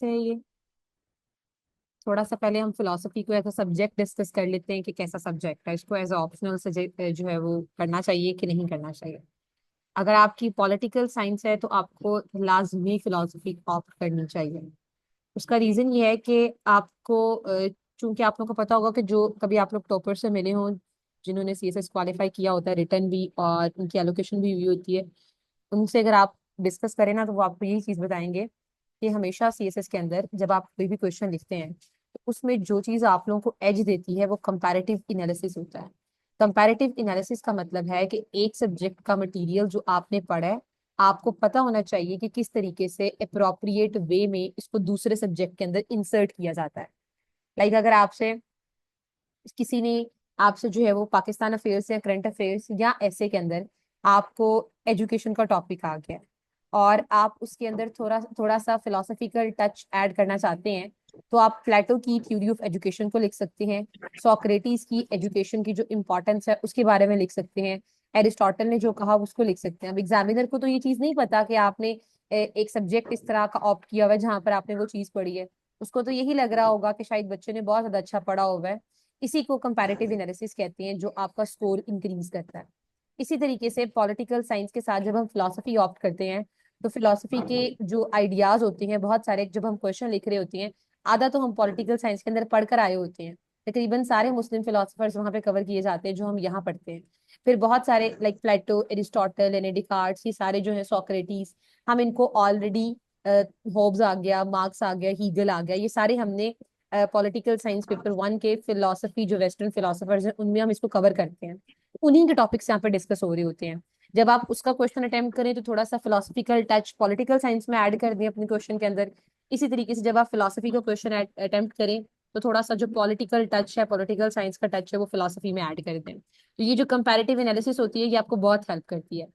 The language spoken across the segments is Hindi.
है ये? थोड़ा सा पहले हम फिलोसफी को एज अ सब्जेक्ट डिस्कस कर लेते हैं कि कैसा सब्जेक्ट है, इसको एज अ ऑप्शनल सब्जेक्ट जो है वो करना चाहिए कि नहीं करना चाहिए। अगर आपकी पॉलिटिकल साइंस है तो आपको लाजमी फिलोसफी ऑप्ट करनी चाहिए। उसका रीजन ये है कि आपको चूंकि आप लोगों को पता होगा कि जो कभी आप लोग टॉपर से मिले हों, जिन्होंने सीएसएस क्वालिफाई किया होता है, रिटर्न भी और उनकी एलोकेशन भी हुई होती है, उनसे अगर आप डिस्कस करें ना तो वो आपको यही चीज बताएंगे कि हमेशा सीएसएस के अंदर जब आप कोई भी क्वेश्चन लिखते हैं तो उसमें जो चीज आप लोगों को एज देती है वो कंपैरेटिव एनालिसिस होता है। कंपैरेटिव एनालिसिस का मतलब है कि एक सब्जेक्ट का मटेरियल जो आपने पढ़ा है, आपको पता होना चाहिए कि किस तरीके से अप्रोप्रिएट वे में इसको दूसरे सब्जेक्ट के अंदर इंसर्ट किया जाता है। लाइक अगर आपसे किसी ने आपसे जो है वो पाकिस्तान अफेयर्स या करंट अफेयर्स या ऐसे के अंदर आपको एजुकेशन का टॉपिक आ गया और आप उसके अंदर थोड़ा थोड़ा सा फिलोसफिकल टच ऐड करना चाहते हैं, तो आप प्लेटो की थ्योरी ऑफ एजुकेशन को लिख सकते हैं, सोक्रेटिस की एजुकेशन की जो इम्पोर्टेंस है उसके बारे में लिख सकते हैं, एरिस्टोटल ने जो कहा उसको लिख सकते हैं। अब एग्जामिनर को तो ये चीज नहीं पता कि आपने एक सब्जेक्ट इस तरह का ऑप्ट किया हुआ है जहां पर आपने वो चीज पढ़ी है। उसको तो यही लग रहा होगा कि शायद बच्चे ने बहुत ज्यादा अच्छा पढ़ा हुआ है। इसी को कंपैरेटिव एनालिसिस कहते हैं, जो आपका स्कोर इंक्रीज करता है। इसी तरीके से पॉलिटिकल साइंस के साथ जब हम फिलोसफी ऑप्ट करते हैं तो फिलोसफी के जो आइडियाज होते हैं बहुत सारे, जब हम क्वेश्चन लिख रहे होते हैं, आधा तो हम पॉलिटिकल साइंस के अंदर पढ़कर आए होते हैं, तकरीबन सारे मुस्लिम फिलोसफर्स वहां पे कवर किए जाते हैं जो हम यहाँ पढ़ते हैं। फिर बहुत सारे लाइक प्लेटो, एरिस्टोटल, एने डिकार्ट्स, ये सारे जो है सोक्रेटिस, हम इनको ऑलरेडी, होब्स आ गया, मार्क्स आ गया, हीगल आ गया, ये सारे हमने पॉलिटिकल साइंस पेपर 1 के फिलोसफी जो वेस्टर्न फिलोसफर्स हैं उनमें हम इसको कवर करते हैं। उन्हीं के टॉपिक्स यहाँ पर डिस्कस हो रहे होते हैं। जब आप उसका क्वेश्चन अटेम्प्ट करें तो थोड़ा सा फिलोसफिकल टच पॉलिटिकल साइंस में ऐड कर दें अपने क्वेश्चन के अंदर। इसी तरीके से जब आप फिलोसफी का क्वेश्चन अटेम्प्ट करें तो थोड़ा सा जो पॉलिटिकल टच है, पॉलिटिकल साइंस का टच है, वो फिलोसफी में ऐड कर दें। तो ये जो कंपैरेटिव एनालिसिस होती है ये आपको बहुत हेल्प करती है।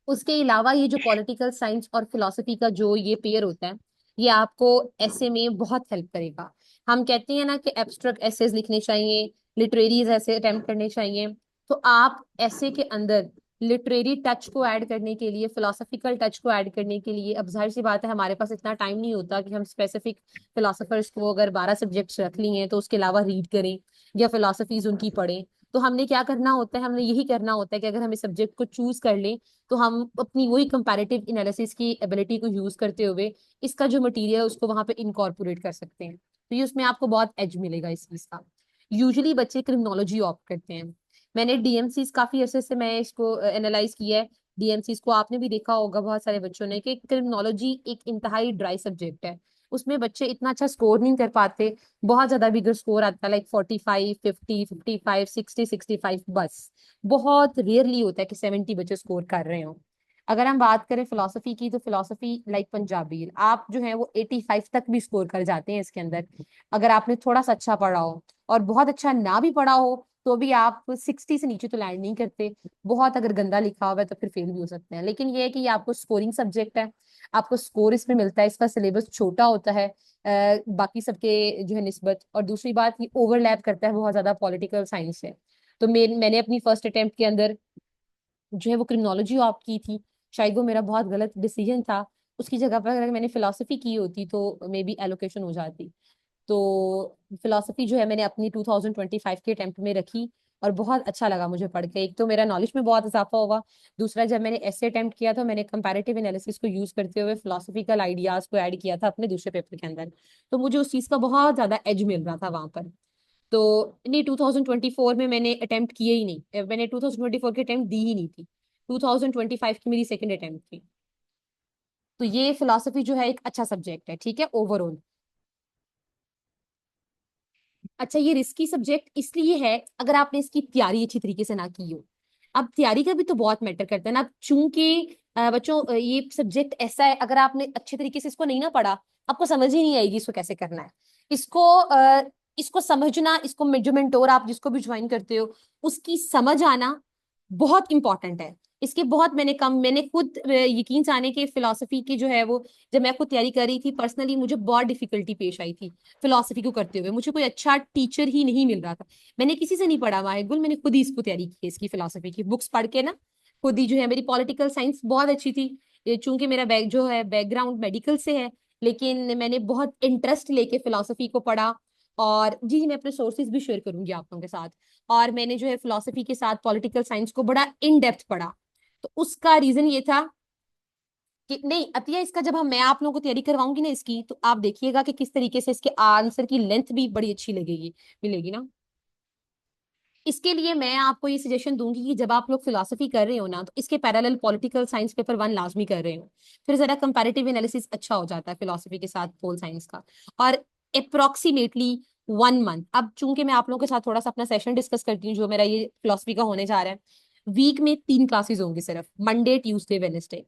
उसके अलावा ये जो पॉलिटिकल साइंस और फिलोसफी का जो ये पेयर होता है, ये आपको ऐसे में बहुत हेल्प करेगा। हम कहते हैं ना कि एब्स्ट्रैक्ट एसेज लिखने चाहिए, लिटरेरीज ऐसे अटेम्प्ट करने चाहिए, तो आप ऐसे के अंदर लिटरेरी टच को ऐड करने के लिए, फिलोसफिकल टच को ऐड करने के लिए, अब जाहिर सी बात है हमारे पास इतना टाइम नहीं होता कि हम स्पेसिफिक फिलोसफर्स को अगर 12 सब्जेक्ट्स रख लिए हैं तो उसके अलावा रीड करें या फिलोसफीज उनकी पढ़ें। तो हमने क्या करना होता है, हमने यही करना होता है कि अगर हम इस सब्जेक्ट को चूज कर लें तो हम अपनी वही कंपैरेटिव एनालिसिस की एबिलिटी को यूज करते हुए इसका जो मटेरियल है उसको वहां पे इनकॉर्पोरेट कर सकते हैं। तो ये उसमें आपको बहुत एज मिलेगा इस चीज का। यूजुअली बच्चे क्रिमिनोलॉजी ऑप्ट करते हैं। मैंने डीएमसीज काफी अरसे से मैं इसको एनालाइज किया है। डीएमसीज को आपने भी देखा होगा बहुत सारे बच्चों ने कि क्रिमिनोलॉजी एक इंतहाई ड्राई सब्जेक्ट है। उसमें बच्चे इतना अच्छा स्कोर नहीं कर पाते। बहुत ज्यादा बिगर स्कोर आता है लाइक 45, 50, 55, 60, 65 बस। बहुत रेयरली होता है कि 70 बच्चे स्कोर कर रहे हो। अगर हम बात करें फिलोसफी की तो फिलोसफी लाइक पंजाबी, आप जो है वो 85 तक भी स्कोर कर जाते हैं इसके अंदर, अगर आपने थोड़ा सा अच्छा पढ़ा हो। और बहुत अच्छा ना भी पढ़ा हो तो भी आप 60 से नीचे तो लैंड नहीं करते। बहुत अगर गंदा लिखा हुआ है तो फिर फेल भी हो सकते हैं। लेकिन ये है कि ये आपको स्कोरिंग सब्जेक्ट है, आपको स्कोर इसमें मिलता है, इसका सिलेबस छोटा होता है बाकी सबके जो है निस्बत। और दूसरी बात ये ओवरलैप करता है बहुत ज्यादा पॉलिटिकल साइंस से। तो मैंने अपनी फर्स्ट अटेम्प्ट के अंदर जो है वो क्रिमिनोलॉजी ऑप्ट की थी। शायद वो मेरा बहुत गलत डिसीजन था। उसकी जगह पर अगर मैंने फिलोसफी की होती तो मे बी एलोकेशन हो जाती। तो फिलोसफी जो है मैंने अपनी 2025 के अटेम्प्ट में रखी और बहुत अच्छा लगा मुझे पढ़ के। एक तो मेरा नॉलेज में बहुत इजाफा हुआ, दूसरा जब मैंने ऐसे अटेम्प्ट किया तो मैंने कंपैरेटिव एनालिसिस को यूज करते हुए फिलोसफिकल आइडियाज को ऐड किया था अपने दूसरे पेपर के अंदर। तो मुझे उस चीज का बहुत ज्यादा एज मिल रहा था वहां पर। तो नहीं, 2024 में मैंने अटेम्प्ट किए ही नहीं, मैंने 2024 की अटेम्प्ट दी ही नहीं थी। 2025 की मेरी सेकंड अटेम्प्ट थी। तो ये फिलोसफी जो है एक अच्छा सब्जेक्ट है, ठीक है, ओवरऑल। अच्छा, ये रिस्की सब्जेक्ट इसलिए है अगर आपने इसकी तैयारी अच्छी तरीके से ना की हो। अब तैयारी का भी तो बहुत मैटर करता है ना। अब चूंकि बच्चों ये सब्जेक्ट ऐसा है, अगर आपने अच्छे तरीके से इसको नहीं ना पढ़ा, आपको समझ ही नहीं आएगी इसको कैसे करना है। इसको इसको समझना, इसको जो मेंटोर आप जिसको भी ज्वाइन करते हो उसकी समझ आना बहुत इंपॉर्टेंट है। इसके बहुत मैंने खुद यकीन जाने के फिलोसफी की जो है वो, जब मैं खुद तैयारी कर रही थी पर्सनली मुझे बहुत डिफिकल्टी पेश आई थी। फिलोसफी को करते हुए मुझे कोई अच्छा टीचर ही नहीं मिल रहा था। मैंने किसी से नहीं पढ़ा माहिगुल, मैंने खुद ही इसको तैयारी की है, इसकी फिलोसफी की बुक्स पढ़ के ना। खुद ही जो है, मेरी पॉलिटिकल साइंस बहुत अच्छी थी, चूंकि मेरा बैक जो है बैकग्राउंड मेडिकल से है। लेकिन मैंने बहुत इंटरेस्ट लेके फिलोसफी को पढ़ा। और जी मैं अपने सोर्सेज भी शेयर करूंगी आप लोगों के साथ। और मैंने जो है फिलोसफी के साथ पॉलिटिकल साइंस को बड़ा इन डेप्थ पढ़ा। तो उसका रीजन ये था कि नहीं अतिया, इसका जब मैं आप लोगों को तैयारी करवाऊंगी ना इसकी, तो आप देखिएगा कि किस तरीके से इसके आंसर की लेंथ भी बड़ी अच्छी लगेगी, मिलेगी ना। इसके लिए मैं आपको ये सजेशन दूंगी कि जब आप लोग फिलोसफी कर रहे हो ना, तो इसके पैरेलल पॉलिटिकल साइंस पेपर 1 लाजमी कर रहे हो। फिर जरा कंपैरेटिव एनालिसिस अच्छा हो जाता है फिलोसफी के साथ पोल साइंस का। और अप्रोक्सीमेटली 1 मंथ, अब चूंकि मैं आप लोगों के साथ थोड़ा सा अपना सेशन डिस्कस करती हूँ जो मेरा ये फिलोसफी का होने जा रहा है। वीक में 3 क्लासेस होंगी, सिर्फ मंडे ट्यूसडे वेनेसडे।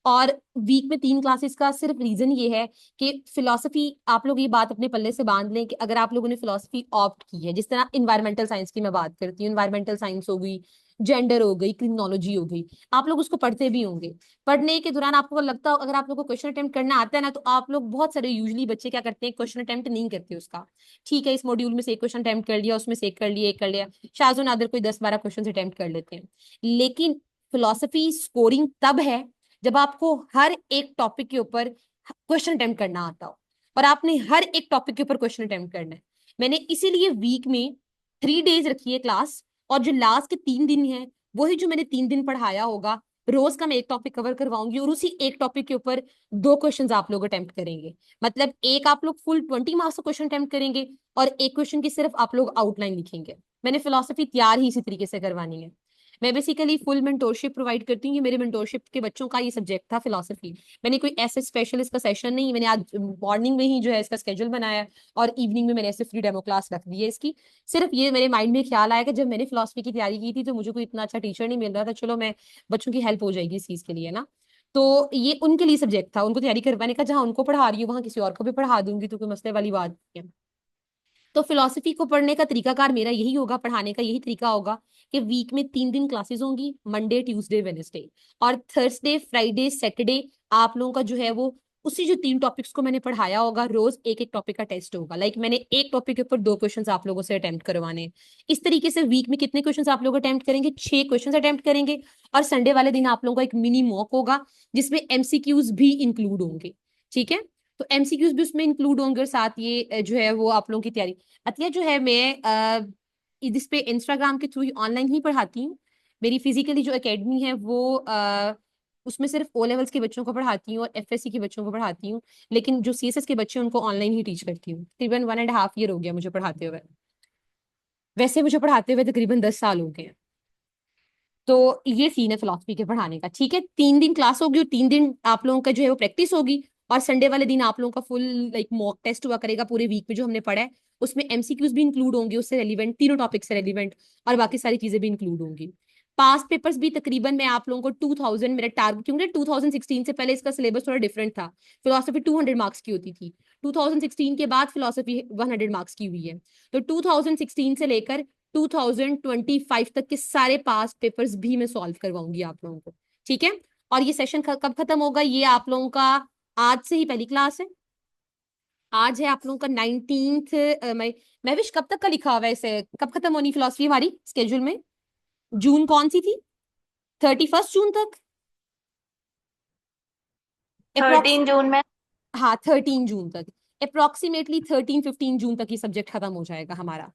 और वीक में 3 क्लासेस का सिर्फ रीजन ये है कि फिलोसफी, आप लोग ये बात अपने पल्ले से बांध लें कि अगर आप लोगों ने फिलोसफी ऑप्ट की है, जिस तरह इन्वायरमेंटल साइंस की मैं बात करती हूँ, इन्वायरमेंटल साइंस हो गई, जेंडर हो गई, क्रिमिनोलॉजी हो गई, आप लोग उसको पढ़ते भी होंगे। पढ़ने के दौरान आपको लगता हो अगर आप लोग को क्वेश्चन अटेम्प्ट करना आता है ना, तो आप लोग बहुत सारे यूजली बच्चे क्या करते हैं, क्वेश्चन अटेम्प्ट नहीं करते उसका। ठीक है, इस मॉड्यूल में से एक क्वेश्चन अटेम्प्ट कर लिया, उसमें से एक कर लिया, एक कर लिया, शाज़ो नादिर कोई 10-12 क्वेश्चन अटेम्प्ट कर लेते हैं। लेकिन फिलोसफी स्कोरिंग तब है जब आपको हर एक टॉपिक के ऊपर क्वेश्चन अटेम्प्ट करना आता हो, और आपने हर एक टॉपिक के ऊपर क्वेश्चन अटेम्प्ट करना है। मैंने इसीलिए वीक में 3 डेज रखी है क्लास, और जो लास्ट के 3 दिन है वही जो मैंने 3 दिन पढ़ाया होगा, रोज का मैं एक टॉपिक कवर करवाऊंगी, और उसी एक टॉपिक के ऊपर 2 क्वेश्चन आप लोग अटेम्प्ट करेंगे। मतलब एक आप लोग फुल 20 मार्क्स का क्वेश्चन अटेम्प्ट करेंगे, और एक क्वेश्चन की सिर्फ आप लोग आउटलाइन लिखेंगे। मैंने फिलोसफी तैयार ही इसी तरीके से करवानी है। मैं बेसिकली फुल मेंटोरशिप प्रोवाइड करती हूँ, ये मेरे मेंटोरशिप के बच्चों का ये सब्जेक्ट था फिलोसफी। मैंने कोई ऐसे स्पेशल इसका सेशन नहीं, मैंने आज मॉर्निंग में ही जो है इसका स्केड्यूल बनाया है, और इवनिंग में मैंने ऐसे फ्री डेमो क्लास रख दी है इसकी। सिर्फ ये मेरे माइंड में ख्याल आया कि जब मैंने फिलोसफी की तैयारी की थी तो मुझे कोई इतना अच्छा टीचर नहीं मिल रहा था, चलो मैं बच्चों की हेल्प हो जाएगी इस चीज के लिए ना। तो ये उनके लिए सब्जेक्ट था, उनको तैयारी करवाने का, जहाँ उनको पढ़ा रही हूँ वहाँ किसी और को भी पढ़ा दूंगी, तो कोई मसले वाली बात नहीं है। तो फिलोसफी को पढ़ने का तरीकाकार मेरा यही होगा, पढ़ाने का यही तरीका होगा कि वीक में 3 दिन क्लासेस होंगी, मंडे ट्यूसडे वेनेसडे, और थर्सडे फ्राइडे सैटरडे आप लोगों का जो है वो उसी जो 3 टॉपिक्स को मैंने पढ़ाया होगा, रोज एक एक टॉपिक का टेस्ट होगा। लाइक मैंने एक टॉपिक के ऊपर 2 क्वेश्चंस आप लोगों से अटेम्प्ट करवाने। इस तरीके से वीक में कितने क्वेश्चंस आप लोग अटेम्प्ट करेंगे, 6 क्वेश्चंस अटेम्प्ट करेंगे। और संडे वाले दिन आप लोगों का एक मिनी मॉक होगा, जिसमें एमसीक्यूज भी इंक्लूड होंगे। ठीक है, तो एमसीक्यूज भी उसमें इंक्लूड होंगे, और साथ ये जो है वो आप लोगों की तैयारी। अतिया जो है मैं इस पे इंस्टाग्राम के थ्रू ऑनलाइन ही पढ़ाती हूँ। मेरी फिजिकली जो एकेडमी है वो उसमें सिर्फ ओ लेवल्स के बच्चों को पढ़ाती हूँ और एफएससी के बच्चों को पढ़ाती हूँ। लेकिन जो सीएसएस के बच्चे हैं उनको ऑनलाइन ही टीच करती हूँ। तकरीबन 1.5 ईयर हो गया मुझे पढ़ाते हुए। वैसे मुझे पढ़ाते हुए तकरीबन 10 साल हो गए हैं। तो ये सीन है फिलोसफी के पढ़ाने का। ठीक है, 3 दिन क्लास होगी और 3 दिन आप लोगों का जो है वो प्रैक्टिस होगी। और संडे वाले दिन आप लोगों का फुल लाइक मॉक टेस्ट हुआ करेगा पूरे वीक में जो हमने पढ़ा है। उसमें एमसीक्यूज भी इंक्लूड होंगे उससे रेलिवेंट, तीनों टॉपिक से रेलिवेंट, और बाकी सारी चीजें भी इंक्लूड होंगी। पास पेपर्स भी तकरीबन मैं आप लोगों को 2000 मेरा टारगेट, क्योंकि 2016 से पहले इसका सिलेबस थोड़ा डिफरेंट था। फिलोसफी 200 मार्क्स की होती थी, 2016 के बाद फिलोसफी 100 मार्क्स की हुई है। तो 2016 से लेकर 2025 तक के सारे पास पेपर्स भी मैं सॉल्व करवाऊंगी आप लोगों को। ठीक है, और ये सेशन कब खत्म होगा, ये आप लोगों का आज से ही पहली क्लास है। आज है आप लोगों का 19th मैं विश कब तक का लिखा हुआ है इसे, कब खत्म होनी फिलोसफी हमारी स्केड्यूल में? जून कौन सी थी, 31 जून तक अप्रोक्स। 13 जून में। हाँ 13 जून तक, अप्रोक्सीमेटली 13-15 जून तक ये सब्जेक्ट खत्म हो जाएगा हमारा।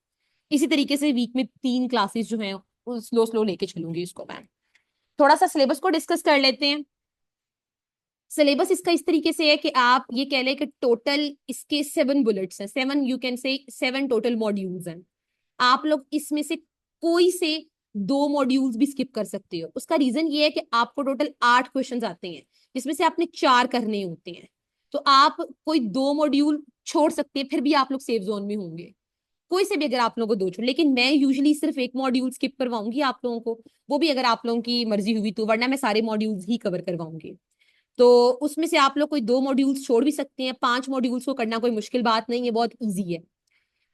इसी तरीके से वीक में 3 क्लासेस जो है स्लो स्लो लेके चलूंगी इसको मैं। थोड़ा सा सिलेबस को डिस्कस कर लेते हैं। सिलेबस इसका इस तरीके से है कि आप ये कह लें कि टोटल इसके 7 बुलेट्स हैं, 7 you can say 7 total modules हैं। आप लोग इसमें से कोई से 2 मॉड्यूल्स भी स्किप कर सकते हो। उसका रीजन ये है कि आपको टोटल 8 क्वेश्चंस आते हैं, जिसमें से आपने 4 करने होते हैं। तो आप कोई 2 मॉड्यूल छोड़ सकते हैं, फिर भी आप लोग सेफ जोन में होंगे। कोई से भी अगर आप लोगों को 2 छोड़, लेकिन मैं यूजुअली सिर्फ एक मॉड्यूल स्किप करवाऊंगी आप लोगों को, वो भी अगर आप लोगों की मर्जी हुई तो, वरना मैं सारे मॉड्यूल्स ही कवर करवाऊंगी। तो उसमें से आप लोग कोई 2 मॉड्यूल्स छोड़ भी सकते हैं, 5 मॉड्यूल्स को करना कोई मुश्किल बात नहीं है, बहुत ईजी है।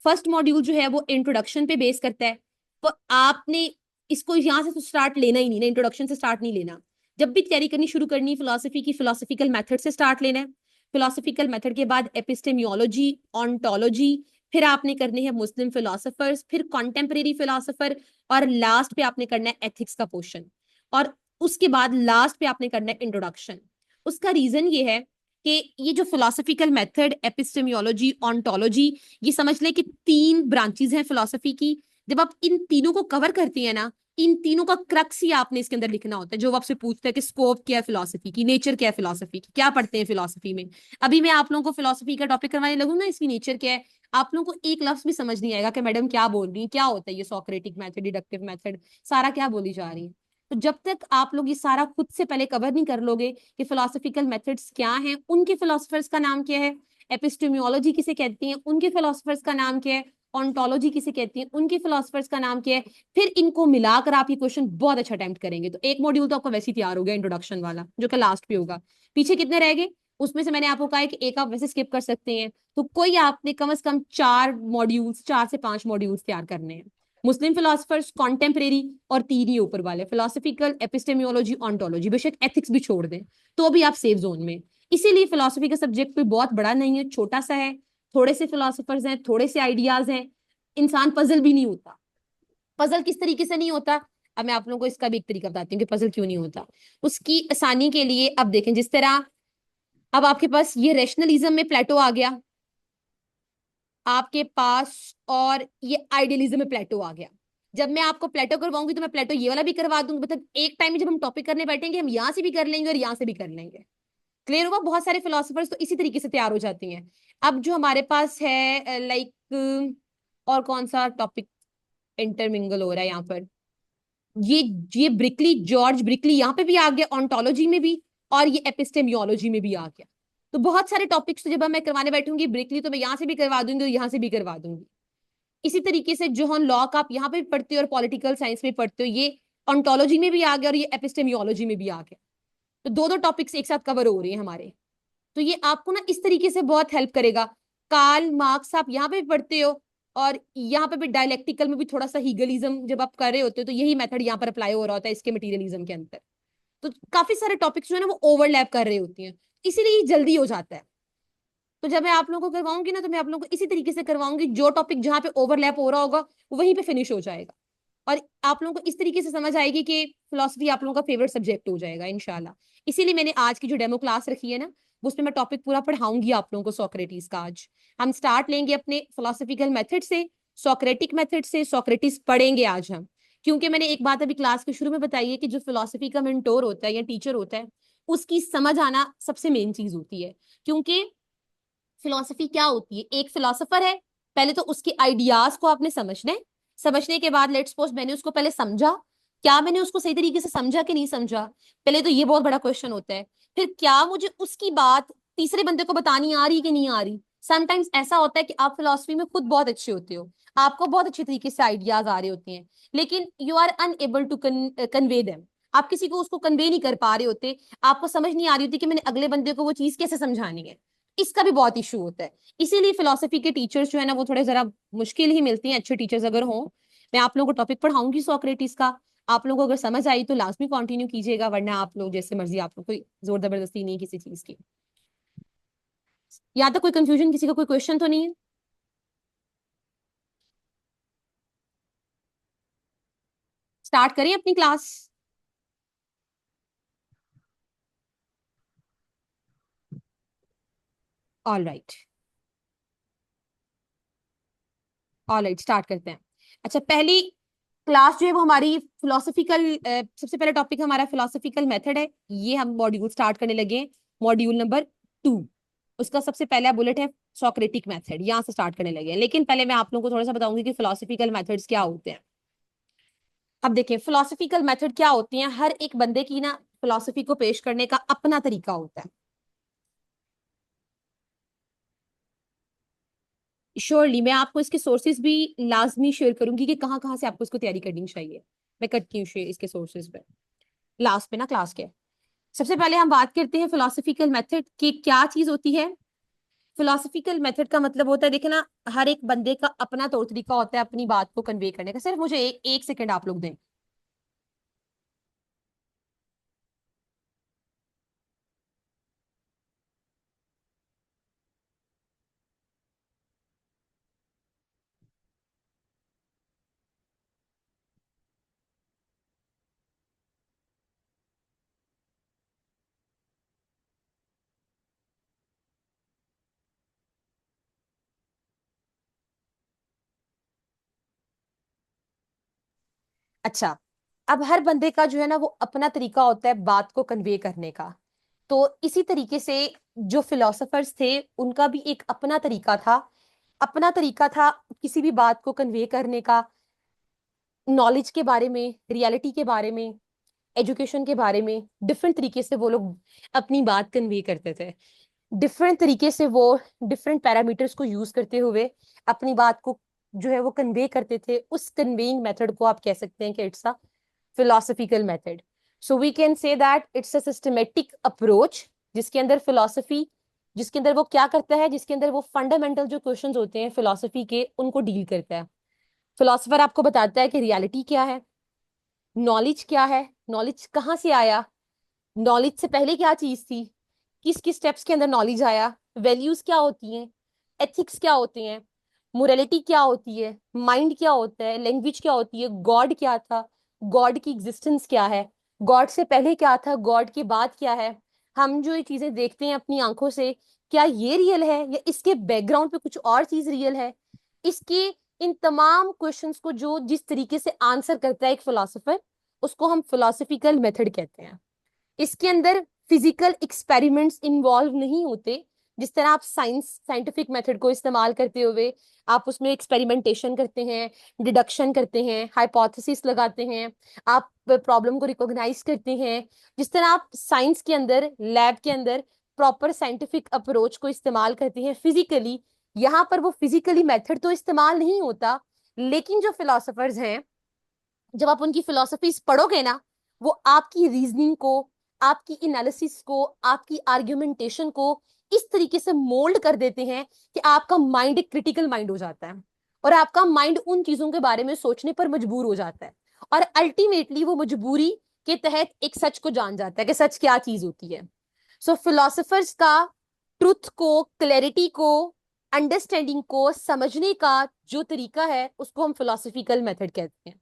फर्स्ट मॉड्यूल जो है वो इंट्रोडक्शन पे बेस करता है। तो आपने इसको यहाँ से तो स्टार्ट लेना ही नहीं ना, इंट्रोडक्शन से स्टार्ट नहीं लेना। जब भी तैयारी करनी शुरू करनी फिलोसफी की, फिलोसफिकल मेथड से स्टार्ट लेना है। फिलोसफिकल मेथड के बाद एपिस्टेमियोलॉजी, ऑन्टोलॉजी, फिर आपने करने हैं मुस्लिम फिलोसफर्स, फिर कॉन्टेम्परेरी फिलोसफर, और लास्ट पे आपने करना है एथिक्स का पोर्शन। और उसके बाद लास्ट पे आपने करना है इंट्रोडक्शन। उसका रीजन ये है कि ये जो फिलोसफिकल मेथड, एपिस्टेमियोलॉजी, ऑन्टोलॉजी, ये समझ लें कि तीन ब्रांचेस हैं फिलोसफी की। जब आप इन तीनों को कवर करती है ना, इन तीनों का क्रक्स ही आपने इसके अंदर लिखना होता है। जो आपसे पूछते हैं कि स्कोप क्या है फिलोसफी की, नेचर क्या है फिलोसफी की, क्या पढ़ते हैं फिलोसफी में। अभी मैं आप लोगों को फिलोसफी का टॉपिक करवाने लगूँ ना, इसकी नेचर क्या है, आप लोगों को एक लफ्ज भी समझ नहीं आएगा कि मैडम क्या बोल रही है, क्या होता है ये सोक्रेटिक मेथड, डिडक्टिव मेथड, सारा क्या बोली जा रही है। तो जब तक आप लोग ये सारा खुद से पहले कवर नहीं कर लोगे कि फिलोसफिकल मेथड्स क्या हैं, उनके फिलोसफर्स का नाम क्या है, एपिस्टेमियोलॉजी किसे कहती हैं, उनके फिलोसफर्स का नाम क्या है, ऑन्टोलॉजी किसे कहती है, उनके फिलोसफर्स का नाम क्या है, फिर इनको मिलाकर आप ये क्वेश्चन बहुत अच्छा अटेम्प्ट करेंगे तो एक मॉड्यूल तो आपका वैसे ही तैयार हो गया, इंट्रोडक्शन वाला, जो कि लास्ट पे होगा। पीछे कितने रह गए, उसमें से मैंने आपको कहा है कि एक आप वैसे स्किप कर सकते हैं। तो कोई आपने कम से कम 4 मॉड्यूल्स, 4 से 5 मॉड्यूल्स तैयार करने हैं। मुस्लिम फिलोसफर्स, कॉन्टेम्परेरी, और तीन ही ऊपर वाले, फिलोसफिकल, एपिस्टेमियोलॉजी, ऑन्टोलॉजी, बेशक एथिक्स भी छोड़ दें तो भी आप सेफ जोन में। इसीलिए फिलोसफी का सब्जेक्ट कोई बहुत बड़ा नहीं है, छोटा सा है। थोड़े से फिलोसफर्स हैं, थोड़े से आइडियाज हैं, इंसान पजल भी नहीं होता। पजल किस तरीके से नहीं होता, अब मैं आप लोगों को इसका भी एक तरीका बताती हूँ कि पजल क्यों नहीं होता। उसकी आसानी के लिए अब देखें, जिस तरह अब आपके पास ये रैशनलिज्म में प्लेटो आ गया आपके पास, और ये आइडियलिज्म में प्लेटो आ गया। जब मैं आपको प्लेटो करवाऊंगी तो मैं प्लेटो ये वाला भी करवा दूंगी, मतलब एक टाइम में जब हम टॉपिक करने बैठेंगे हम यहाँ से भी कर लेंगे और यहाँ से भी कर लेंगे। क्लियर हुआ। बहुत सारे फिलोसफर्स तो इसी तरीके से तैयार हो जाती हैं। अब जो हमारे पास है लाइक, और कौन सा टॉपिक इंटरमिंगल हो रहा है यहाँ पर, ये ये ब्रिकली, जॉर्ज ब्रिकली यहाँ पे भी आ गया, ऑन्टोलॉजी में भी, और ये एपिस्टेमियोलॉजी में भी आ गया। तो बहुत सारे टॉपिक्स तो जब मैं करवाने बैठूंगी, ब्रिकली तो मैं यहाँ से भी करवा दूंगी और यहाँ से भी करवा दूंगी। इसी तरीके से जोहन लॉक आप यहाँ पे भी पढ़ते हो और पॉलिटिकल साइंस में पढ़ते हो, ये ऑन्टोलॉजी में भी आ गया और ये एपिस्टेमियोलॉजी में भी आ गया। तो दो दो टॉपिक्स एक साथ कवर हो रहे हैं हमारे। तो ये आपको ना इस तरीके से बहुत हेल्प करेगा। कार्ल मार्क्स आप यहाँ पे भी पढ़ते हो, और यहाँ पे भी डायलेक्टिकल में भी थोड़ा सा हीगलिज्म जब आप कर रहे होते हो तो यही मेथड यहाँ पर अप्लाई हो रहा होता है इसके मटीरियलिज्म के अंदर। तो काफी सारे टॉपिक्स जो है ना वो ओवरलैप कर रहे होती हैं, इसीलिए ये जल्दी हो जाता है। तो जब मैं आप लोगों को करवाऊंगी ना तो मैं आप लोगों को इसी तरीके से करवाऊंगी, जो टॉपिक जहां पे ओवरलैप हो रहा होगा वहीं पे फिनिश हो जाएगा। और आप लोगों को इस तरीके से समझ आएगी कि फिलोसफी आप लोगों का फेवरेट सब्जेक्ट हो जाएगा इंशाल्लाह। इसीलिए मैंने आज की जो डेमो क्लास रखी है ना, उसमें मैं टॉपिक पूरा पढ़ाऊंगी आप लोगों को सोक्रेटिस का। आज हम स्टार्ट लेंगे अपने फिलोसफिकल मेथड से, सोक्रेटिक मेथड से सोक्रेटिस पढ़ेंगे आज हम। क्योंकि मैंने एक बात अभी क्लास के शुरू में बताई है कि जो फिलोसफी का मेंटोर होता है या टीचर होता है, उसकी समझ आना सबसे मेन चीज होती है। क्योंकि फिलोसफी क्या होती है, एक फिलोसफर है, पहले तो उसके आइडियाज को आपने समझना है। समझने के बाद लेट्स सपोज मैंने उसको पहले समझा, क्या मैंने उसको सही तरीके से समझा कि नहीं समझा, पहले तो ये बहुत बड़ा क्वेश्चन होता है। फिर क्या मुझे उसकी बात तीसरे बंदे को बतानी आ रही कि नहीं आ रही। समटाइम्स ऐसा होता है कि आप फिलोसफी में खुद बहुत अच्छे होते हो, आपको बहुत अच्छे तरीके से आइडियाज आ रहे होते हैं, लेकिन you are unable to convey them. आप किसी को उसको कन्वे नहीं कर पा रहे होते, आपको समझ नहीं आ रही होती कि मैंने अगले बंदे को वो चीज कैसे समझानी है। इसका भी बहुत इशू होता है। इसीलिए फिलोसफी के टीचर्स जो है ना वो थोड़े जरा मुश्किल ही मिलती हैं, अच्छे टीचर्स अगर हों। मैं आप लोगों को टॉपिक पढ़ाऊंगी सोक्रेटिस का, आप लोगों को अगर समझ आई तो लाजमी कंटिन्यू कीजिएगा, वरना आप लोग जैसे मर्जी, आप लोग कोई जोर जबरदस्ती नहीं किसी चीज की। यहाँ तक कोई कंफ्यूजन, किसी का कोई क्वेश्चन तो नहीं है। स्टार्ट करें अपनी class. All right, all right, start करते हैं। अच्छा, पहली क्लास जो है वो हमारी फिलोसफिकल, सबसे पहला टॉपिक हमारा फिलोसफिकल मेथड है। ये हम मॉड्यूल स्टार्ट करने लगे, मॉड्यूल नंबर 2। उसका सबसे पहला बुलेट है सोक्रेटिक मेथड, यहाँ से स्टार्ट करने लगे हैं। लेकिन पहले मैं आप लोगों को थोड़ा सा बताऊंगी कि फिलोसफिकल मेथड्स क्या होते हैं। अब देखिए फिलोसफिकल मेथड क्या होती हैं, हर एक बंदे की ना फिलोसफी को पेश करने का अपना तरीका होता है। श्योरली मैं आपको इसके सोर्सेज भी लाजमी शेयर करूंगी कि कहाँ कहाँ से आपको इसको तैयारी करनी चाहिए। मैं करती हूँ शेयर इसके सोर्सेज पे लास्ट पे ना क्लास के। सबसे पहले हम बात करते हैं फिलोसफिकल मेथड की क्या चीज होती है। फिलोसफिकल मेथड का मतलब होता है, देखे ना, हर एक बंदे का अपना तौर तरीका होता है अपनी बात को कन्वे करने का। सिर्फ मुझे एक सेकंड आप लोग दें। अच्छा, अब हर बंदे का जो है ना वो अपना तरीका होता है बात को कन्वे करने का। तो इसी तरीके से जो फिलोसोफर्स थे उनका भी एक अपना तरीका था, अपना तरीका था किसी भी बात को कन्वे करने का, नॉलेज के बारे में, रियलिटी के बारे में, एजुकेशन के बारे में। डिफरेंट तरीके से वो लोग अपनी बात कन्वे करते थे, डिफरेंट तरीके से वो डिफरेंट पैरामीटर्स को यूज करते हुए अपनी बात को जो है वो कन्वे करते थे। उस कन्वेइंग मेथड को आप कह सकते हैं कि it's a philosophical method. So we can say that it's a systematic approach जिसके अंदर philosophy, जिसके अंदर वो क्या करता है, जिसके अंदर वो फंडामेंटल जो क्वेश्चंस होते हैं फिलोसफी के उनको डील करता है। फिलोसफर आपको बताता है कि रियलिटी क्या है, नॉलेज क्या है, नॉलेज कहाँ से आया, नॉलेज से पहले क्या चीज थी, किस किस स्टेप्स के अंदर नॉलेज आया, वैल्यूज क्या होती हैं, एथिक्स क्या होते हैं, मोरालिटी क्या होती है, माइंड क्या होता है, लैंग्वेज क्या होती है, गॉड क्या था, गॉड की एग्जिस्टेंस क्या है, गॉड से पहले क्या था, गॉड के बाद क्या है, हम जो ये चीजें देखते हैं अपनी आंखों से क्या ये रियल है या इसके बैकग्राउंड पे कुछ और चीज रियल है। इसके इन तमाम क्वेश्चंस को जो जिस तरीके से आंसर करता है एक फिलोसोफर, उसको हम फिलोसफिकल मेथड कहते हैं। इसके अंदर फिजिकल एक्सपेरिमेंट्स इन्वॉल्व नहीं होते। जिस तरह आप साइंटिफिक मेथड को इस्तेमाल करते हुए आप उसमें एक्सपेरिमेंटेशन करते हैं, डिडक्शन करते हैं, हाइपोथेसिस लगाते हैं, आप प्रॉब्लम को रिकॉग्नाइज करते हैं। जिस तरह आप साइंस के अंदर लैब के अंदर प्रॉपर साइंटिफिक अप्रोच को इस्तेमाल करते हैं फिजिकली, यहाँ पर वो फिजिकली मेथड तो इस्तेमाल नहीं होता। लेकिन जो फिलोसफर्स हैं, जब आप उनकी फिलोसफीज पढ़ोगे ना, वो आपकी रीजनिंग को, आपकी एनालिसिस को, आपकी आर्ग्यूमेंटेशन को इस तरीके से मोल्ड कर देते हैं कि आपका माइंड एक क्रिटिकल माइंड हो जाता है और आपका माइंड उन चीजों के बारे में सोचने पर मजबूर हो जाता है और अल्टीमेटली वो मजबूरी के तहत एक सच को जान जाता है कि सच क्या चीज होती है। सो फिलोसफर्स का ट्रुथ को, क्लैरिटी को, अंडरस्टैंडिंग को समझने का जो तरीका है उसको हम फिलोसफिकल मेथड कहते हैं।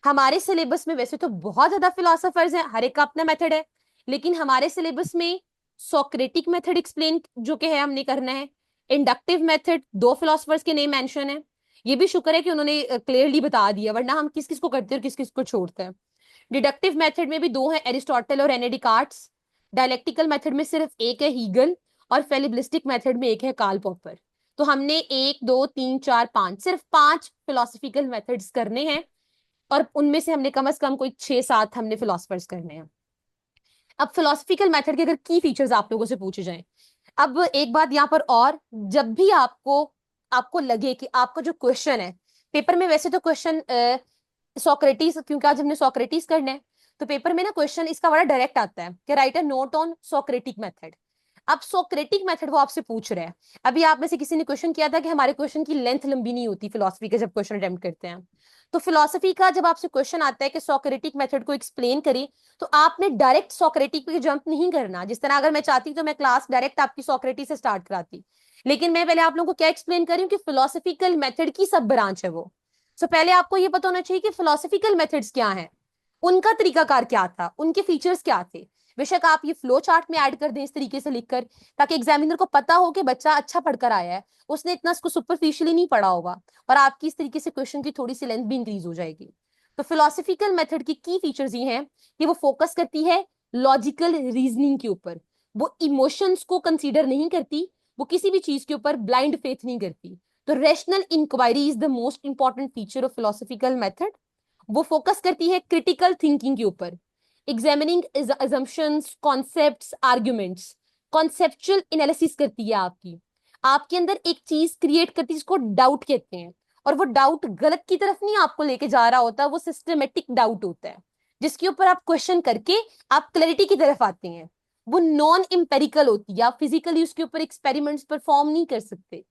हमारे सिलेबस में वैसे तो बहुत ज्यादा फिलोसोफर्स हैं, हर एक का अपना मेथड है, लेकिन हमारे सिलेबस में सोक्रेटिक मेथड एक्सप्लेन जो कि है हमने करना है। इंडक्टिव मेथड, दो फिलोसफर्स के नेम मेंशन है, ये भी शुक्र है कि उन्होंने क्लियरली बता दिया, वरना हम किस किस को करते हैं और किस किस को छोड़ते हैं। डिडक्टिव मेथड में भी दो हैं, एरिस्टोटल और रेने डिकार्ट्स। डायलेक्टिकल मेथड में सिर्फ एक है, हीगल। और फेलिब्लिस्टिक मेथड में एक है, कार्ल पॉपर। तो हमने एक दो तीन चार पांच, सिर्फ पांच फिलोसफिकल मेथड्स करने हैं और उनमें से हमने कम से कम कोई 6-7 हमने फिलोसफर्स करने हैं। अब फिलोसफिकल मेथड के अगर की फीचर्स आप लोगों से पूछे जाएं, अब एक बात यहाँ पर, और जब भी आपको आपको लगे कि आपका जो क्वेश्चन है पेपर में, वैसे तो क्वेश्चन सोक्रेटिस, क्योंकि आज हमने सोक्रेटिस करना है, तो पेपर में ना क्वेश्चन इसका बड़ा डायरेक्ट आता है कि right a note on Socratic method. अब सोक्रेटिक मेथड वो आपसे पूछ रहे हैं। अभी आप में से किसी ने क्वेश्चन किया था कि हमारे क्वेश्चन की लेंथ लंबी नहीं होती फिलोसफी के जब क्वेश्चन अटेम्प्ट करते हैं। तो फिलोसफी का जब आपसे क्वेश्चन आता है कि सोक्रेटिक मेथड को एक्सप्लेन करें, तो आपने डायरेक्ट सोक्रेटिक पे जंप नहीं करना। जिस तरह अगर मैं चाहती तो मैं क्लास डायरेक्ट आपकी सोक्रेटिस से स्टार्ट कराती, लेकिन मैं पहले आप लोगों को क्या एक्सप्लेन कर रही हूँ कि फिलोसफिकल मेथड की सब ब्रांच है वो। सो पहले आपको ये पता होना चाहिए कि फिलोसफिकल मेथड्स क्या हैं, उनका तरीकाकार क्या था, उनके फीचर्स क्या थे। बेशक आप ये फ्लो चार्ट में ऐड कर दें इस तरीके से लिखकर, ताकि एग्जामिनर को पता हो कि बच्चा अच्छा पढ़कर आया है, उसने इतना इसको सुपरफिशियली नहीं पढ़ा होगा, और आपकी इस तरीके से क्वेश्चन की थोड़ी सी लेंथ भी इंक्रीज हो जाएगी। तो फिलोसफिकल मेथड की फीचर्स ये हैं कि वो फोकस करती है लॉजिकल रीजनिंग के ऊपर, वो इमोशंस को कंसीडर नहीं करती, वो किसी भी चीज के ऊपर ब्लाइंड फेथ नहीं करती। तो rational inquiry is the most important feature of philosophical method. वो फोकस करती है क्रिटिकल थिंकिंग के ऊपर, examining assumptions, concepts, arguments, conceptual analysis करती है आपकी, आपके अंदर एक चीज क्रिएट करती है जिसको डाउट कहते हैं। और वो डाउट गलत की तरफ नहीं आपको लेके जा रहा होता, वो सिस्टमेटिक डाउट होता है जिसके ऊपर आप क्वेश्चन करके आप क्लैरिटी की तरफ आते हैं। वो नॉन एम्पेरिकल होती है, आप फिजिकली उसके ऊपर एक्सपेरिमेंट्स परफॉर्म नहीं कर सकते।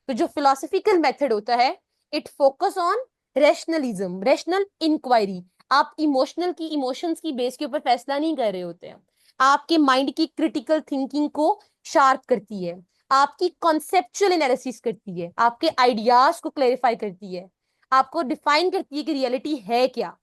तो जो फिलोसफिकल मेथड होता है, it focus on rationalism, rational inquiry. आप इमोशनल की इमोशंस की बेस के ऊपर फैसला नहीं कर रहे होते हैं, आपके माइंड की क्रिटिकल थिंकिंग को शार्प करती है, आपकी कॉन्सेप्चुअल एनालिसिस करती है, आपके आइडियाज को क्लेरिफाई करती है, आपको डिफाइन करती है कि रियलिटी है क्या।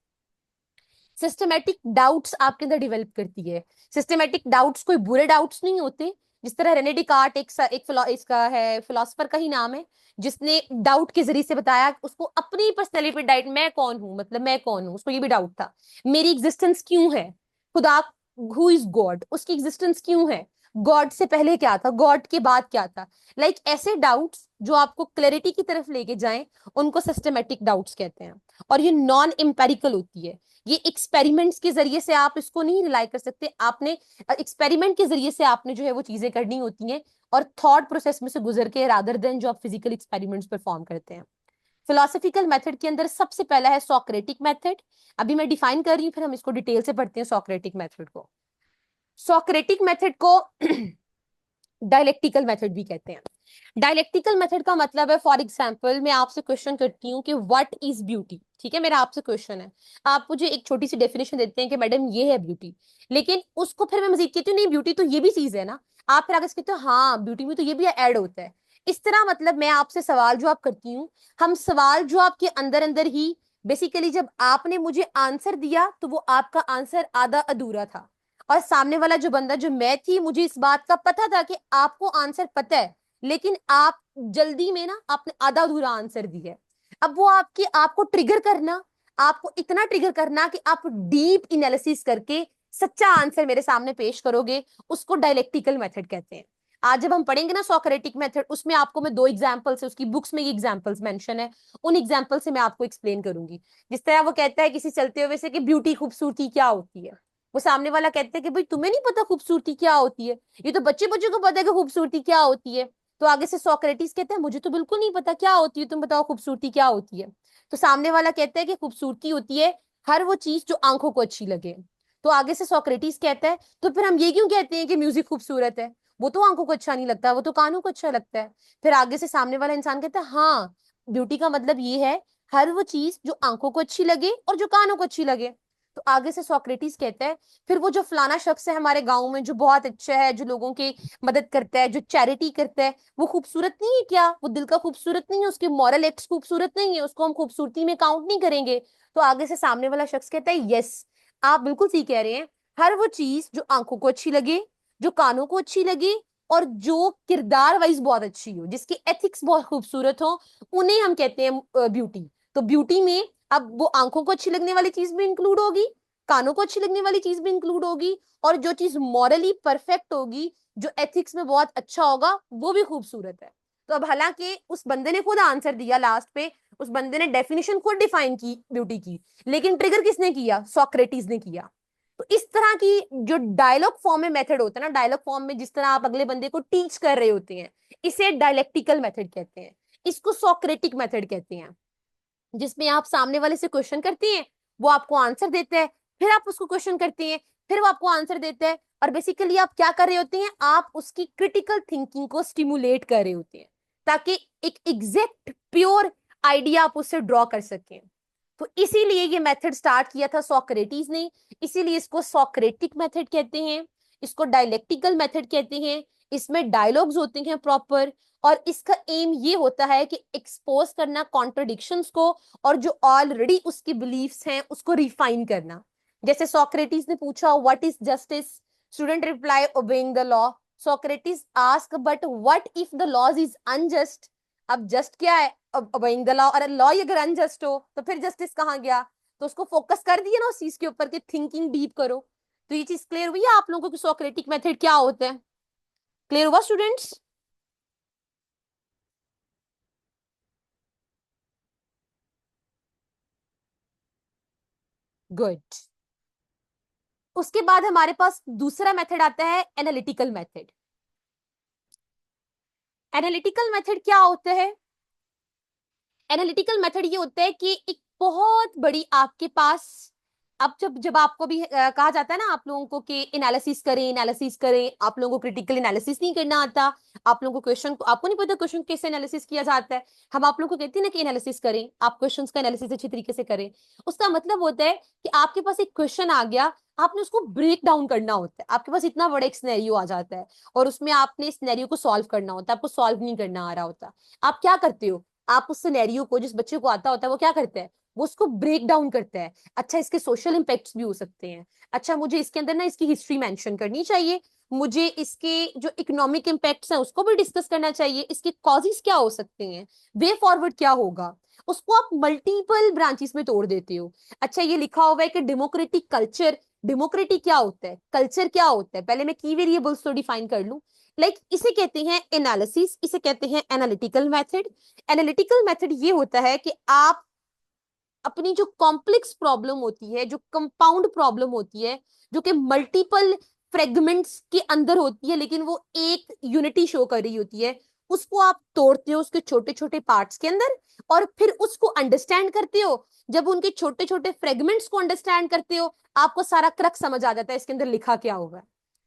सिस्टमेटिक डाउट्स आपके अंदर डेवलप करती है। सिस्टमेटिक डाउट्स कोई बुरे डाउट्स नहीं होते, जिस तरह रेने डिकार्ट इसका है, फिलोसफर का ही नाम है, जिसने डाउट के जरिए से बताया उसको अपनी पर्सनैलिटी पे डाउट, मैं कौन हूं, मतलब मैं कौन हूं, उसको ये भी डाउट था मेरी एग्जिस्टेंस क्यों है, खुदा, हु इज गॉड, उसकी एग्जिस्टेंस क्यों है, गॉड से पहले क्या था, गॉड के बाद क्या था। ऐसे डाउट्स जो आपको क्लैरिटी की तरफ लेके जाएं, उनको सिस्टमेटिक डाउट्स कहते हैं। और ये नॉन एम्पेरिकल होती है, ये एक्सपेरिमेंट्स के जरिए से आप इसको नहीं रिलाई कर सकते, आपने एक्सपेरिमेंट के जरिए से आपने जो है वो चीजें करनी होती हैं, और थॉट प्रोसेस में से गुजर के, रादर देन जो आप फिजिकल एक्सपेरिमेंट्स परफॉर्म करते हैं। फिलोसफिकल मेथड के अंदर सबसे पहला है सोक्रेटिक मेथड। अभी मैं डिफाइन कर रही हूँ, फिर हम इसको डिटेल से पढ़ते हैं सोक्रेटिक मेथड को। सोक्रेटिक मेथड को डायलेक्टिकल मेथड भी कहते हैं। डायलेक्टिकल मेथड का मतलब है, फॉर एग्जाम्पल मैं आपसे क्वेश्चन करती हूँ कि व्हाट इज ब्यूटी, ठीक है, मेरा आपसे क्वेश्चन है, आप मुझे एक छोटी सी डेफिनेशन देते हैं कि मैडम ये है ब्यूटी, लेकिन उसको फिर मैं मजीद कहती हूँ नहीं ब्यूटी तो ये भी चीज है ना, आप फिर आगे से कहते हो हाँ ब्यूटी में तो ये भी ऐड होता है। इस तरह मतलब मैं आपसे सवाल जवाब करती हूँ, हम सवाल जवाब के अंदर अंदर ही बेसिकली जब आपने मुझे आंसर दिया तो वो आपका आंसर आधा अधूरा था, और सामने वाला जो बंदा जो मैं थी, मुझे इस बात का पता था कि आपको आंसर पता है, लेकिन आप जल्दी में ना आपने आधा अधूरा आंसर दिया है। अब वो आपको ट्रिगर करना, आपको इतना ट्रिगर करना कि आप डीप एनालिसिस करके सच्चा आंसर मेरे सामने पेश करोगे, उसको डायलेक्टिकल मेथड कहते हैं। आज जब हम पढ़ेंगे ना सोक्रेटिक मेथड, उसमें आपको मैं दो एग्जांपल से, उसकी बुक्स में ये एग्जांपल्स मेंशन है, उन एग्जांपल से मैं आपको एक्सप्लेन करूंगी। जिस तरह वो कहता है किसी चलते हुए से कि ब्यूटी, खूबसूरती क्या होती है, वो सामने वाला कहते हैं कि भाई तुम्हें नहीं पता खूबसूरती क्या होती है, ये तो बच्चे बच्चे को पता है कि खूबसूरती क्या होती है। तो आगे से सोक्रेटिस कहता है मुझे तो बिल्कुल नहीं पता क्या होती है, तुम बताओ खूबसूरती क्या होती है। तो सामने वाला कहता है कि खूबसूरती होती है हर वो चीज जो आंखों को अच्छी लगे। तो आगे से सोक्रेटिस कहता है तो फिर हम ये क्यों कहते हैं कि म्यूजिक खूबसूरत है, वो तो आंखों को अच्छा नहीं लगता, वो तो कानों को अच्छा लगता है। फिर आगे से सामने वाला इंसान कहता है हाँ, ब्यूटी का मतलब ये है हर वो चीज जो आंखों को अच्छी लगे और जो कानों को अच्छी लगे। तो आगे से सोक्रेटिस कहता है फिर वो जो फलाना शख्स है हमारे गांव में जो बहुत अच्छा है, जो लोगों की मदद करता है, जो चैरिटी करता है, वो खूबसूरत नहीं है क्या, वो दिल का खूबसूरत नहीं है, उसके मॉरल एक्ट्स खूबसूरत नहीं है, उसको हम खूबसूरती में काउंट नहीं करेंगे। तो आगे से सामने वाला शख्स कहता है यस, आप बिल्कुल सही कह रहे हैं, हर वो चीज जो आंखों को अच्छी लगे, जो कानों को अच्छी लगे, और जो किरदार वाइज बहुत अच्छी हो, जिसकी एथिक्स बहुत खूबसूरत हो, उन्हें हम कहते हैं ब्यूटी। तो ब्यूटी में अब वो आंखों को अच्छी लगने वाली चीज भी इंक्लूड होगी, कानों को अच्छी लगने वाली चीज भी इंक्लूड होगी, और जो चीज मॉरली परफेक्ट होगी, जो एथिक्स में बहुत अच्छा होगा, वो भी खूबसूरत है। तो अब हालांकि उस बंदे ने खुद आंसर दिया लास्ट पे, उस बंदे ने डेफिनेशन खुद डिफाइन की ब्यूटी की, लेकिन ट्रिगर किसने किया, सोक्रेटिस ने किया। तो इस तरह की जो डायलॉग फॉर्म में मेथड होता है ना, डायलॉग फॉर्म में जिस तरह आप अगले बंदे को टीच कर रहे होते हैं, इसे डायलेक्टिकल मेथड कहते हैं, इसको सोक्रेटिक मेथड कहते हैं, जिसमें आप सामने वाले से क्वेश्चन करते हैं, वो आपको आंसर देता है, फिर आप उसको क्वेश्चन करते हैं, फिर वो आपको आंसर देता है, और बेसिकली आप क्या कर रहे होते हैं, आप उसकी क्रिटिकल थिंकिंग को स्टिमुलेट कर रहे होते हैं, ताकि एक एग्जैक्ट प्योर आइडिया आप उससे ड्रॉ कर सकें। तो इसीलिए ये मेथड स्टार्ट किया था सोक्रेटिस ने, इसीलिए इसको सोक्रेटिक मेथड कहते हैं, इसको डायलेक्टिकल मेथड कहते हैं। इसमें डायलॉग्स होते हैं प्रॉपर, और इसका एम ये होता है कि एक्सपोज करना कॉन्ट्रडिक्शंस को, और जो ऑलरेडी उसकी बिलीफ्स हैं उसको रिफाइन करना। जैसे सोक्रेटिस ने पूछा what is justice, student reply obeying the law. Socrates ask but what if the laws is unjust, अब जस्ट क्या है, ओबेइंग द लॉ, और लॉ अगर अनजस्ट हो तो फिर जस्टिस कहाँ गया। तो उसको फोकस कर दिया ना उस चीज के ऊपर कि थिंकिंग डीप करो। तो ये चीज क्लियर हुई है आप लोगों को कि सोक्रेटिक मेथड क्या होता है, क्लियर हुआ स्टूडेंट्स? गुड। उसके बाद हमारे पास दूसरा मेथड आता है एनालिटिकल मेथड। एनालिटिकल मेथड क्या होता है, एनालिटिकल मेथड ये होता है कि एक बहुत बड़ी आपके पास, अब जब जब आपको भी कहा जाता है ना आप लोगों को कि एनालिसिस करें, एनालिसिस करें, आप लोगों को क्रिटिकल एनालिसिस नहीं करना आता, आप लोगों को क्वेश्चन, आपको नहीं पता क्वेश्चन कैसे एनालिसिस किया जाता है, हम आप लोगों को कहते हैं ना कि एनालिसिस करें, आप क्वेश्चंस का एनालिसिस अच्छी तरीके से करें। उसका मतलब होता है कि आपके पास एक क्वेश्चन आ गया, आपने उसको ब्रेक डाउन करना होता है, आपके पास इतना बड़ा एक सिनेरियो आ जाता है, और उसमें आपने इस सिनेरियो को सॉल्व करना होता है, आपको सॉल्व नहीं करना आ रहा होता। आप क्या करते हो, आप उस सिनेरियो को, जिस बच्चे को आता होता है वो क्या करता है, वो उसको ब्रेक डाउन करता है। अच्छा इसके सोशल इंपैक्ट्स भी हो सकते हैं, अच्छा मुझे इसके अंदर ना इसकी हिस्ट्री मेंशन करनी चाहिए, मुझे इसके जो इकोनॉमिक इम्पैक्ट्स हैं उसको भी डिस्कस करना चाहिए, इसके कॉजेस क्या हो सकते हैं, वे फॉरवर्ड क्या होगा, उसको आप मल्टीपल ब्रांचेस में तोड़ देते हो। अच्छा, ये लिखा हुआ है कि डेमोक्रेटिक कल्चर, डेमोक्रेटिक क्या होता है, कल्चर क्या होता है, पहले मैं की वेरिएबल्स तो डिफाइन कर लूं। इसे कहते हैं एनालिसिस, इसे कहते हैं एनालिटिकल मेथड। एनालिटिकल मेथड ये होता है कि आप अपनी जो कॉम्प्लेक्स प्रॉब्लम होती है, जो कंपाउंड प्रॉब्लम होती है, जो कि मल्टीपल फ्रेगमेंट्स के अंदर होती है लेकिन वो एक यूनिटी शो कर रही होती है, उसको आप तोड़ते हो उसके छोटे छोटे पार्ट्स के अंदर और फिर उसको अंडरस्टैंड करते हो। जब उनके छोटे छोटे फ्रेगमेंट्स को अंडरस्टैंड करते हो, आपको सारा क्रक समझ आ जाता है इसके अंदर लिखा क्या होगा।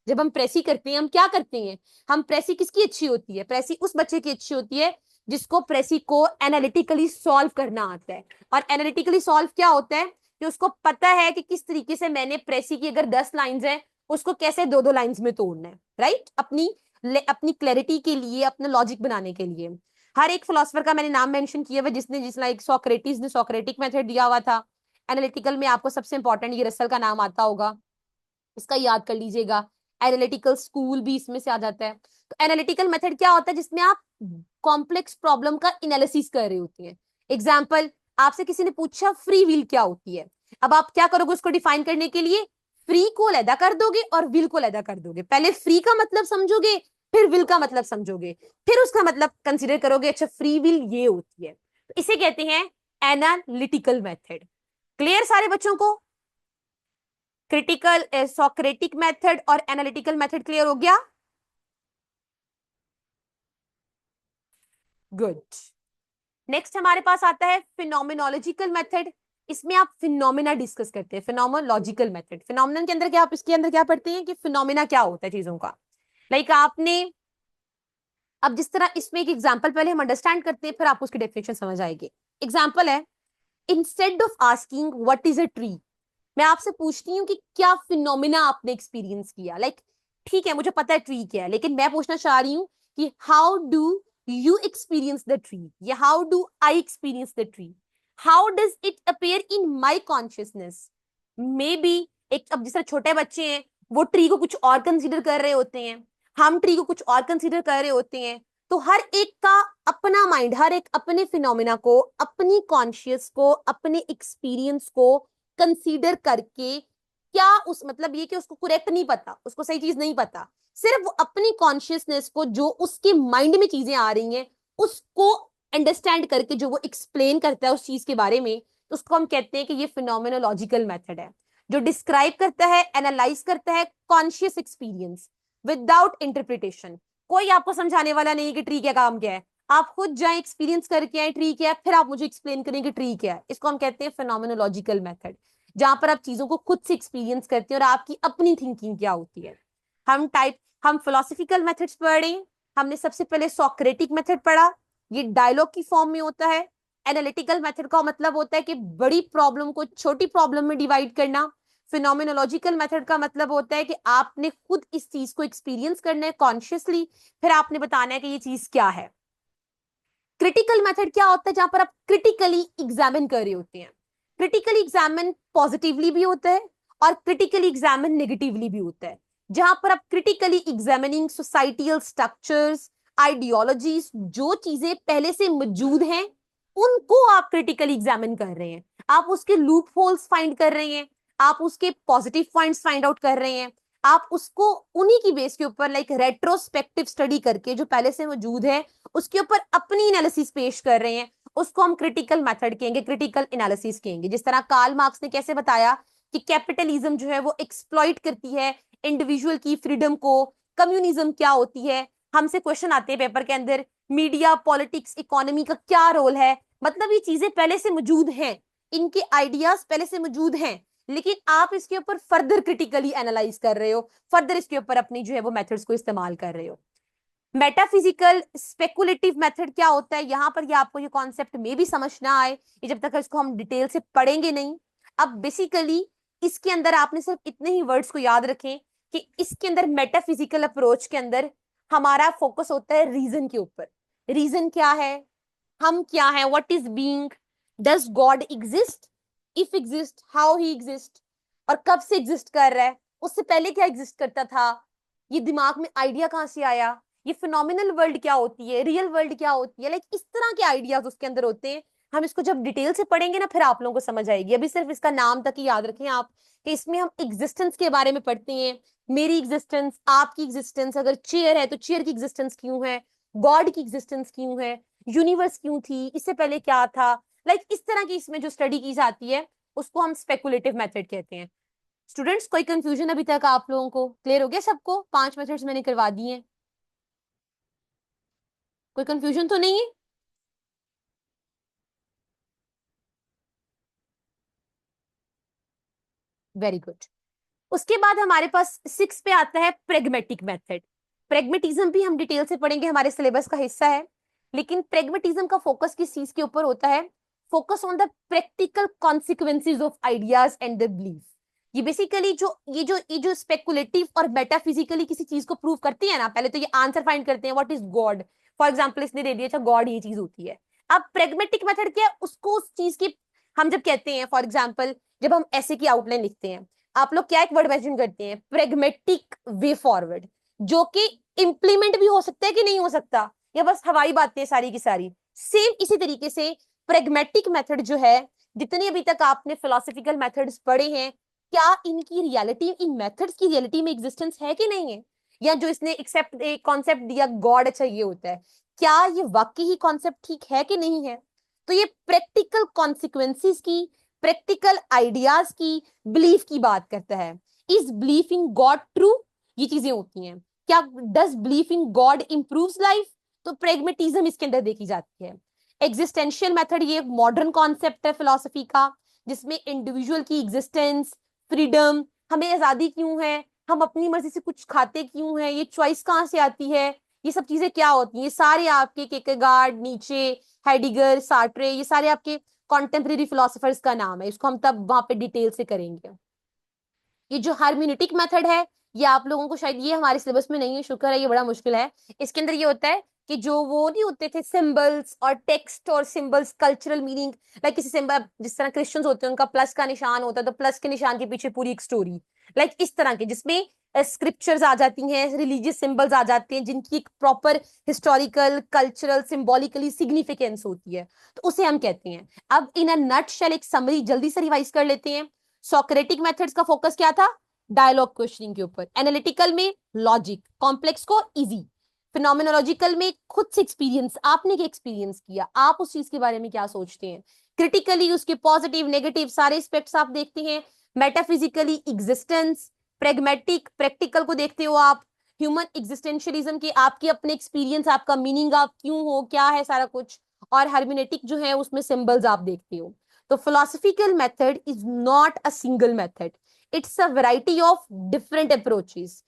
जब हम प्रेसी करते हैं, हम क्या करते हैं, हम प्रेसी किसकी अच्छी होती है, प्रेसी उस बच्चे की अच्छी होती है जिसको प्रेसी को एनालिटिकली सॉल्व करना आता है। और एनालिटिकली सॉल्व क्या होता है कि उसको पता है कि किस तरीके से मैंने प्रेसी की अगर 10 लाइंस है उसको कैसे दो दो लाइंस में तोड़ना है, राइट, अपनी क्लैरिटी के लिए, अपना लॉजिक बनाने के लिए। हर एक फिलोसफर का मैंने नाम मेंशन किया हुआ जिसने जिस लाइक सोक्रेटिस ने सोक्रेटिक मेथड दिया हुआ था। एनालिटिकल में आपको सबसे इंपॉर्टेंट ये रसल का नाम आता होगा, इसका याद कर लीजिएगा। एनालिटिकल स्कूल भी इसमें से आ जाता है। तो एनालिटिकल मेथड क्या होता है, जिसमें आप कॉम्प्लेक्स प्रॉब्लम का एनालिसिस कर रहे होते हैं। एग्जाम्पल, आपसे किसी ने पूछा फ्री विल क्या होती है, अब आप क्या करोगे उसको डिफाइन करने के लिए, फ्री को अलहदा कर दोगे और विल को अलहदा कर दोगे। पहले फ्री का मतलब समझोगे, फिर विल का मतलब समझोगे, फिर उसका मतलब कंसिडर करोगे, अच्छा फ्री विल ये होती है। तो इसे कहते हैं एनालिटिकल मेथड। क्लियर सारे बच्चों को? क्रिटिकल सोक्रेटिक मेथड और एनालिटिकल मेथड क्लियर हो गया? गुड। नेक्स्ट हमारे पास आता है फिनोमिनोलॉजिकल मेथड। इसमें आप फिनोमिना डिस्कस करते हैं। फिनोमोलॉजिकल मेथड, फिनोमिनन के अंदर क्या, आप इसके अंदर क्या पढ़ते हैं कि फिनोमिना क्या होता है चीजों का। आपने अब जिस तरह इसमें एक एग्जांपल पहले हम अंडरस्टैंड करते हैं, फिर आपको उसकी डेफिनेशन समझ आएगी। एग्जांपल है, instead of asking what is a tree, मैं आपसे पूछती हूँ कि क्या फिनोमिना आपने एक्सपीरियंस किया। ठीक है मुझे पता है ट्री क्या है, लेकिन मैं पूछना चाह रही हूँ कि how do you experience the tree, या how do I experience the tree, how does it appear in my consciousness. Maybe एक, अब जिस तरह छोटे बच्चे हैं वो ट्री को कुछ और कंसीडर कर रहे होते हैं, हम ट्री को कुछ और कंसीडर कर रहे होते हैं। तो हर एक का अपना माइंड, हर एक अपने फिनोमिना को, अपनी कॉन्शियस को, अपने एक्सपीरियंस को कंसीडर करके, क्या उस मतलब ये कि उसको करेक्ट नहीं पता, उसको सही चीज नहीं पता, सिर्फ वो अपनी कॉन्शियसनेस को, जो उसके माइंड में चीजें आ रही हैं उसको अंडरस्टैंड करके जो वो एक्सप्लेन करता है उस चीज के बारे में, तो उसको हम कहते हैं कि ये फिनोमिनोलॉजिकल मेथड है, जो डिस्क्राइब करता है, एनालाइज करता है कॉन्शियस एक्सपीरियंस विदाउट इंटरप्रिटेशन। कोई आपको समझाने वाला नहीं कि ट्री क्या काम क्या है, आप खुद जाएं एक्सपीरियंस करके आए ट्री क्या है, फिर आप मुझे एक्सप्लेन करें कि ट्री क्या है। इसको हम कहते हैं फिनोमिनोलॉजिकल मेथड, जहां पर आप चीजों को खुद से एक्सपीरियंस करते हैं और आपकी अपनी थिंकिंग क्या होती है। हम फिलोसफिकल मेथड्स पढ़े, हमने सबसे पहले सोक्रेटिक मेथड पढ़ा, ये डायलॉग की फॉर्म में होता है। एनालिटिकल मेथड का मतलब होता है कि बड़ी प्रॉब्लम को छोटी प्रॉब्लम में डिवाइड करना। फिनोमिनोलॉजिकल मेथड का मतलब होता है कि आपने खुद इस चीज को एक्सपीरियंस करना है कॉन्शियसली, फिर आपने बताना है कि ये चीज क्या है। क्रिटिकल मेथड क्या होता है, जहां पर आप क्रिटिकली एग्जामिन कर रहे होते हैं। क्रिटिकली एग्जामिन पॉजिटिवली भी होता है और क्रिटिकली एग्जामिन नेगेटिवली भी होता है, जहां पर आप critically examining societal structures, ideologies, जो चीजें पहले से मौजूद हैं उनको आप क्रिटिकली एग्जामिन कर रहे हैं, आप उसके लूप होल्स फाइंड कर रहे हैं, आप उसके पॉजिटिव पॉइंट्स फाइंड आउट कर रहे हैं, आप उसको उन्हीं की बेस के ऊपर रेट्रोस्पेक्टिव स्टडी करके जो पहले से मौजूद है उसके ऊपर अपनी एनालिसिस पेश कर रहे हैं, उसको हम क्रिटिकल मेथड कहेंगे, क्रिटिकल एनालिसिस कहेंगे। जिस तरह कार्ल मार्क्स ने कैसे बताया कि कैपिटलिज्म जो है वो एक्सप्लॉइट करती है इंडिविजुअल की फ्रीडम को, कम्युनिज्म क्या होती है, हमसे क्वेश्चन आते हैं पेपर के अंदर, मीडिया, पॉलिटिक्स, इकोनॉमी का क्या रोल है। मतलब ये चीजें पहले से मौजूद हैं, इनके आइडियाज पहले से मौजूद हैं, लेकिन आप इसके ऊपर फर्दर क्रिटिकली एनालाइज कर रहे हो, फर्दर इसके ऊपर अपनी जो है वो मेथड्स को इस्तेमाल कर रहे हो। मेटाफिजिकल स्पेकुलेटिव मेथड क्या होता है, यहां पर ये आपको ये कॉन्सेप्ट में भी समझ ना आए, ये जब तक इसको हम डिटेल से पढ़ेंगे नहीं। अब बेसिकली इसके अंदर आपने सिर्फ इतने ही वर्ड्स को याद रखें कि इसके अंदर मेटाफिजिकल अप्रोच के अंदर हमारा फोकस होता है रीजन के ऊपर। रीजन क्या है, हम क्या है, what is being, does God exist, if exist how he exist, और कब से एग्जिस्ट कर रहा है, उससे पहले क्या एग्जिस्ट करता था, ये दिमाग में आइडिया कहाँ से आया, ये फिनोमिनल वर्ल्ड क्या होती है, रियल वर्ल्ड क्या होती है, लाइक इस तरह के आइडियाज उसके अंदर होते हैं। हम इसको जब डिटेल से पढ़ेंगे ना फिर आप लोगों को समझ आएगी। अभी सिर्फ इसका नाम तक ही याद रखें आप, कि इसमें हम एग्जिस्टेंस के बारे में पढ़ते हैं। मेरी एग्जिस्टेंस, आपकी एग्जिस्टेंस, अगर चेयर है तो चेयर की एग्जिस्टेंस क्यों है, गॉड की एग्जिस्टेंस क्यों है, यूनिवर्स क्यों थी, इससे पहले क्या था, लाइक इस तरह की इसमें जो स्टडी की जाती है उसको हम स्पेकुलेटिव मेथड कहते हैं। स्टूडेंट्स कोई कंफ्यूजन अभी तक आप लोगों को क्लियर हो गया? सबको 5 मेथड्स मैंने करवा दिए हैं, कोई कंफ्यूजन तो नहीं है? Very good. उसके बाद हमारे पास 6 पे आता है प्रेगमेटिक मेथड। प्रेगमेटिज्म भी हम डिटेल से पढ़ेंगे, हमारे सिलेबस का हिस्सा है। लेकिन प्रेगमेटिज्म का फोकस किस चीज के ऊपर होता है? Focus on the practical consequences of ideas and the belief. ये बेसिकली जो स्पेकुलेटिव और मेटाफिजिकली किसी चीज को प्रूव करती है ना, पहले तो ये आंसर फाइंड करते हैं what is God. For example इसने दे दिया, अच्छा गॉड ये चीज होती है। अब प्रेगमेटिक मेथड क्या है, उसको उस चीज की, हम जब कहते हैं फॉर एग्जाम्पल जब हम ऐसे की आउटलाइन लिखते हैं, आप लोग क्या एक वर्ड मेंशन करते हैं? प्रेगमेटिक वे फॉरवर्ड, जो कि इंप्लीमेंट भी हो सकता है कि नहीं हो सकता, या बस हवाई बातें सारी की सारी। सेम इसी तरीके से प्रेगमेटिक मेथड जो है, जितने अभी तक आपने फिलोसफिकल मेथड्स पढ़े हैं, क्या इनकी रियलिटी, इन मेथड्स की रियलिटी में एग्जिस्टेंस है कि नहीं है? या जो इसने एक्सेप्ट एक कॉन्सेप्ट दिया गॉड अच्छा ये होता है, क्या ये वाकई ही कॉन्सेप्ट ठीक है कि नहीं है? तो ये प्रैक्टिकल कॉन्सिक्वेंसेस की, प्रैक्टिकल आइडियाज की, बिलीफ की बात करता है। Is belief in God true, ये चीजें होती हैं। क्या does belief in God improves life? तो प्रेगमेटिज्म इसके अंदर देखी जाती है। एग्जिस्टेंशियल मेथड ये मॉडर्न कॉन्सेप्ट है फिलोसफी का, जिसमें इंडिविजुअल की एग्जिस्टेंस, फ्रीडम, हमें आजादी क्यों है, हम अपनी मर्जी से कुछ खाते क्यों है, ये चॉइस कहाँ से आती है, ये सब चीजें क्या होती हैं, ये सारे आपके केकेगार्ड, नीचे, हेडिगर, सार्ट्रे, ये सारे आपके कॉन्टेम्परेरी फिलोसफर्स का नाम है। इसको हम तब वहां पे डिटेल से करेंगे। ये जो हार्मेनेटिक मेथड है, ये आप लोगों को शायद, ये हमारे सिलेबस में नहीं है, शुक्र है, ये बड़ा मुश्किल है। इसके अंदर ये होता है कि जो वो नहीं होते थे सिंबल्स और टेक्स्ट और सिंबल्स, कल्चरल मीनिंग, लाइक किसी सिंबल, जिस तरह क्रिश्चियंस होते हैं उनका प्लस का निशान होता है, तो प्लस के निशान के पीछे पूरी एक स्टोरी, लाइक इस तरह के, जिसमें स्क्रिप्चर्स आ जाती हैं, रिलीजियस सिंबल्स आ जाते हैं, जिनकी एक proper historical, cultural, symbolically significance होती है, तो उसे हम कहते हैं। अब इन अ नटशेल एक समरी जल्दी से रिवाइज कर लेते हैं। सोक्रेटिक मेथड्स का फोकस क्या था? डायलॉग क्वेश्चनिंग के ऊपर। एनालिटिकल में लॉजिक, कॉम्प्लेक्स को इजी। फिनोमिनोलॉजिकल में खुद से एक्सपीरियंस, आपने क्या एक्सपीरियंस किया, आप उस चीज के बारे में क्या सोचते हैं। क्रिटिकली उसके पॉजिटिव नेगेटिव सारे एस्पेक्ट्स आप देखते हैं। Metaphysically existence. प्रेगमेटिक प्रैक्टिकल को देखते हो आप। ह्यूमन एग्जिस्टेंशियलिज्म के आपके अपने एक्सपीरियंस, आपका मीनिंग, आप क्यों हो, क्या है सारा कुछ। और हर्मेनेटिक जो है उसमें सिंबल्स आप देखते हो। तो philosophical method is not a single method, it's a variety of different approaches.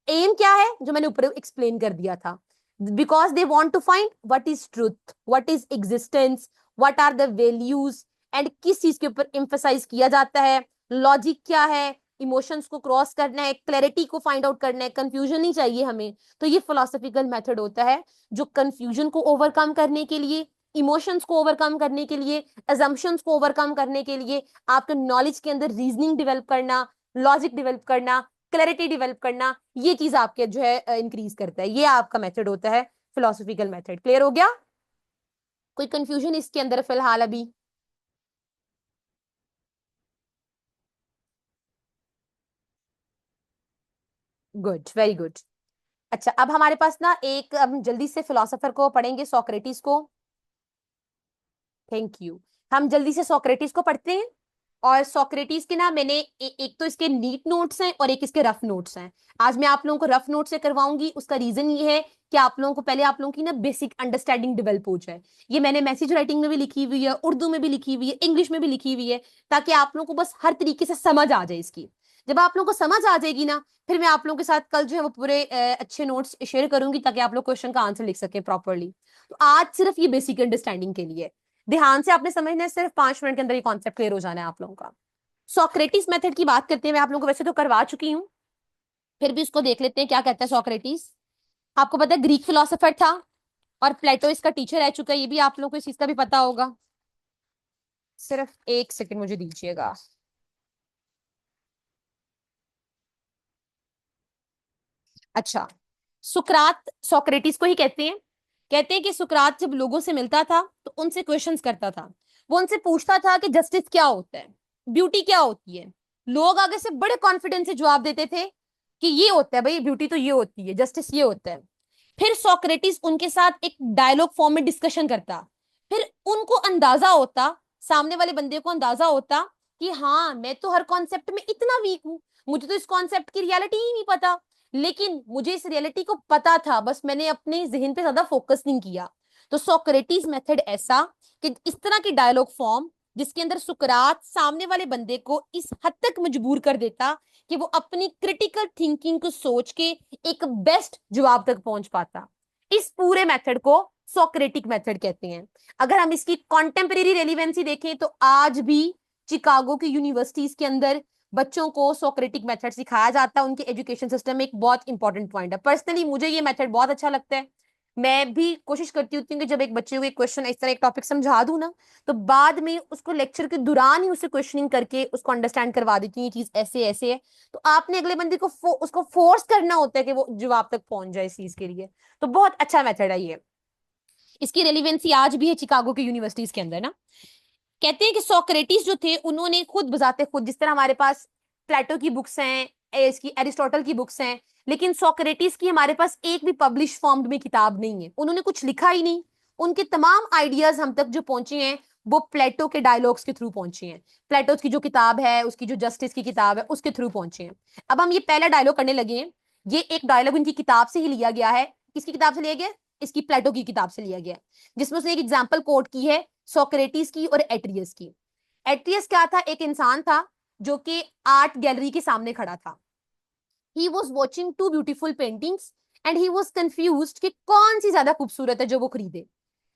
Aim क्या है जो मैंने ऊपर एक्सप्लेन कर दिया था, because they want to find what is truth, what is existence, what are the values, and किस चीज के ऊपर एम्फसाइज किया जाता है, लॉजिक क्या है, इमोशंस को क्रॉस करना है, क्लैरिटी को फाइंड आउट करना है, कंफ्यूजन नहीं चाहिए हमें। तो ये फिलोसफिकल मेथड होता है जो कंफ्यूजन को ओवरकम करने के लिए, इमोशंस को ओवरकम करने के लिए, अजम्पशंस को ओवरकम करने के लिए, आपके नॉलेज के अंदर रीजनिंग डेवलप करना, लॉजिक डेवलप करना, क्लैरिटी डेवलप करना, ये चीज आपके जो है इंक्रीज करता है। ये आपका मेथड होता है फिलोसफिकल मेथड। क्लियर हो गया? कोई कंफ्यूजन इसके अंदर फिलहाल अभी? Good, very good. अच्छा, अब हमारे पास ना एक, अब हम जल्दी से फिलोसोफर को पढ़ेंगे, सोक्रेटिस को। Thank you. हम जल्दी से सोक्रेटिस को पढ़ते हैं। और सोक्रेटिस के ना मैंने एक तो इसके नीट नोट्स हैं और एक इसके रफ नोट्स हैं। आज मैं आप लोगों को रफ नोट से करवाऊंगी, उसका रीजन ये है कि आप लोगों को पहले, आप लोगों की ना बेसिक अंडरस्टैंडिंग डेवलप हो जाए। ये मैंने मैसेज राइटिंग में भी लिखी हुई है, उर्दू में भी लिखी हुई है, इंग्लिश में भी लिखी हुई है, ताकि आप लोगों को बस हर तरीके से समझ आ जाए इसकी। जब आप लोगों को समझ आ जाएगी ना, फिर मैं आप लोगों के साथ कल जो है वो पूरे अच्छे नोट्स शेयर करूंगी, ताकि आप लोग क्वेश्चन का आंसर लिख सकें प्रॉपरली। तो आज सिर्फ ये बेसिक अंडरस्टैंडिंग के लिए, ध्यान से आपने समझना है, सिर्फ 5 मिनट के अंदर ये कॉन्सेप्ट क्लियर हो जाना है आप लोगों का। सोक्रेटिस मेथड की बात करते हैं, मैं आप लोगों को वैसे तो करवा चुकी हूँ, फिर भी उसको देख लेते हैं क्या कहता है सोक्रेटिस। आपको पता है ग्रीक फिलोसोफर था, और प्लेटो इसका टीचर रह चुका है, ये भी आप लोगों को इस चीज का भी पता होगा। सिर्फ एक सेकंड मुझे दीजिएगा। अच्छा, सुकरात सोक्रेटिस को ही कहते हैं कि सुकरात जब लोगों से मिलता था तो उनसे क्वेश्चंस करता था। वो उनसे पूछता था कि जस्टिस क्या होता है, ब्यूटी क्या होती है। लोग आगे से बड़े कॉन्फिडेंस से जवाब देते थे कि ये होता है भाई, ब्यूटी तो ये होती है, जस्टिस ये होता है। फिर सोक्रेटिस उनके साथ एक डायलॉग फॉर्म में डिस्कशन करता। फिर उनको अंदाजा होता, सामने वाले बंदे को अंदाजा होता कि हाँ, मैं तो हर कॉन्सेप्ट में इतना वीक हूं, मुझे तो इस कॉन्सेप्ट की रियलिटी ही नहीं पता, लेकिन मुझे इस रियलिटी को पता था, बस मैंने अपने जहन पे ज्यादा फोकस नहीं किया। तो सोक्रेटिस मेथड ऐसा कि इस तरह की डायलॉग फॉर्म जिसके अंदर सुकरात सामने वाले बंदे को इस हद तक मजबूर कर देता कि वो अपनी क्रिटिकल थिंकिंग को सोच के एक बेस्ट जवाब तक पहुंच पाता। इस पूरे मेथड को सोक्रेटिक मेथड कहते हैं। अगर हम इसकी कॉन्टेम्परेरी रेलिवेंसी देखें तो आज भी चिकागो की यूनिवर्सिटीज के अंदर बच्चों को सोक्रेटिक मेथड सिखाया जाता है। उनके एजुकेशन सिस्टम में एक बहुत इंपॉर्टेंट पॉइंट है। पर्सनली मुझे ये मेथड बहुत अच्छा लगता है। मैं भी कोशिश करती हूँ कि जब एक बच्चे को एक क्वेश्चन इस तरह एक टॉपिक समझा दूं ना, तो बाद में उसको लेक्चर के दौरान ही उससे क्वेश्चनिंग करके उसको अंडरस्टैंड करवा देती हूँ ये चीज ऐसे ऐसे है। तो आपने अगले बंदे को उसको फोर्स करना होता है कि वो जवाब तक पहुंच जाए इस चीज के लिए। तो बहुत अच्छा मेथड है ये। इसकी रेलिवेंसी आज भी है चिकागो के यूनिवर्सिटीज के अंदर ना। कहते हैं कि सोक्रेटिस जो थे उन्होंने खुद बजाते खुद, जिस तरह हमारे पास प्लेटो की बुक्स हैं, इसकी एरिस्टोटल की बुक्स हैं, लेकिन सोक्रेटिस की हमारे पास एक भी पब्लिश फॉर्म में किताब नहीं है। उन्होंने कुछ लिखा ही नहीं। उनके तमाम आइडियाज हम तक जो पहुंचे हैं वो प्लेटो के डायलॉग्स के थ्रू पहुंचे हैं। प्लेटो की जो किताब है, उसकी जो जस्टिस की किताब है, उसके थ्रू पहुंचे हैं। अब हम ये पहला डायलॉग करने लगे हैं। ये एक डायलॉग इनकी किताब से ही लिया गया है। किसकी किताब से लिया गया? इसकी प्लेटो की किताब से लिया गया, जिसमें उसने एक एग्जाम्पल कोट की है सोक्रेटिस की और एट्रियस की। एट्रियस क्या था? एक इंसान था जो कि आर्ट गैलरी के सामने खड़ा था। He was watching two beautiful paintings and he was confuse कि कौन सी ज्यादा खूबसूरत है जो वो खरीदे।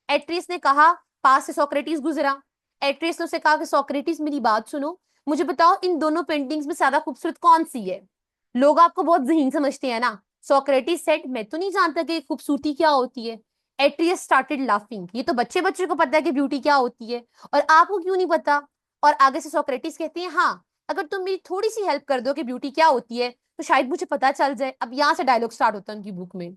एट्रियस ने कहा, पास से सोक्रेटिस गुजरा। एट्रियस ने उसे कहा कि सोक्रेटिस मेरी बात सुनो, मुझे बताओ इन दोनों पेंटिंग्स में ज्यादा खूबसूरत कौन सी है। लोग आपको बहुत ज़हीन समझते हैं ना। सोक्रेटिस सेड, मैं तो नहीं जानता कि खूबसूरती क्या होती है। एट्रियस स्टार्टेड लाफिंग, ये तो बच्चे बच्चे को पता है कि ब्यूटी क्या होती है, और आपको क्यों नहीं पता। और आगे से सोक्रेटिस कहते हैं, हाँ, अगर तुम मेरी थोड़ी सी हेल्प कर दो कि ब्यूटी क्या होती है तो शायद मुझे पता चल जाए। अब यहाँ से डायलॉग स्टार्ट होता है उनकी बुक में।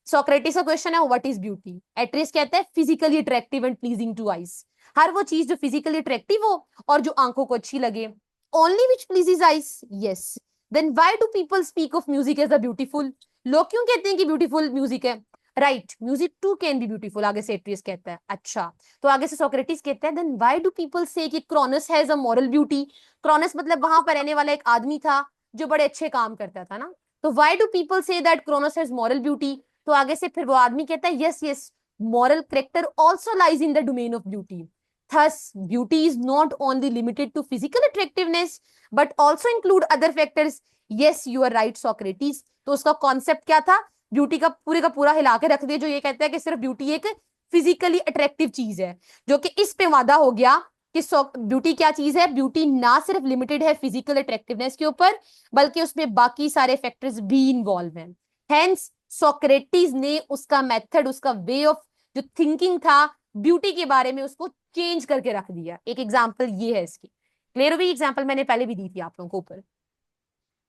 सोक्रेटिस का क्वेश्चन है, व्हाट इज ब्यूटी? एट्रियस कहता है, physically attractive and pleasing to eyes. हर वो चीज जो फिजिकली अट्रैक्टिव हो और जो आंखों को अच्छी लगे। Only which pleases eyes? Yes. Then why do people speak of music as a beautiful? लोग क्यों कहते हैं कि ब्यूटीफुल म्यूजिक है? Right, music too can be beautiful, आगे से एट्रियस कहता है। अच्छा, तो आगे से सोक्रेटिस कहता है, देन व्हाई डू पीपल से कि क्रोनस हैज अ मॉरल ब्यूटी? क्रोनस मतलब वहां पर रहने वाला एक आदमी था जो बड़े अच्छे काम करता था ना। तो why do people say that क्रोनस has moral beauty? तो आगे से फिर वो आदमी कहता है, yes yes, moral character also lies in the domain of beauty. Thus, beauty is not only limited to physical attractiveness, but also include other factors. Yes, you are right, Socrates. तो उसका कॉन्सेप्ट क्या था? ब्यूटी का पूरा हिला के रख दिया, जो ये कहता है कि सिर्फ ब्यूटी एक फिजिकली अट्रैक्टिव चीज है, जो कि इस पे वादा हो गया कि ब्यूटी क्या चीज है। ब्यूटी ना सिर्फ लिमिटेड है फिजिकल अट्रैक्टिवनेस के ऊपर, बल्कि उसमें बाकी सारे फैक्टर्स भी इन्वॉल्व हैं। हेंस सोक्रेटिस ने उसका मेथड, उसका वे ऑफ जो थिंकिंग था ब्यूटी के बारे में, उसको चेंज करके रख दिया। एक एग्जांपल ये है इसकी। क्लियर हो गई? एग्जांपल मैंने पहले भी दी थी आप लोगों को ऊपर।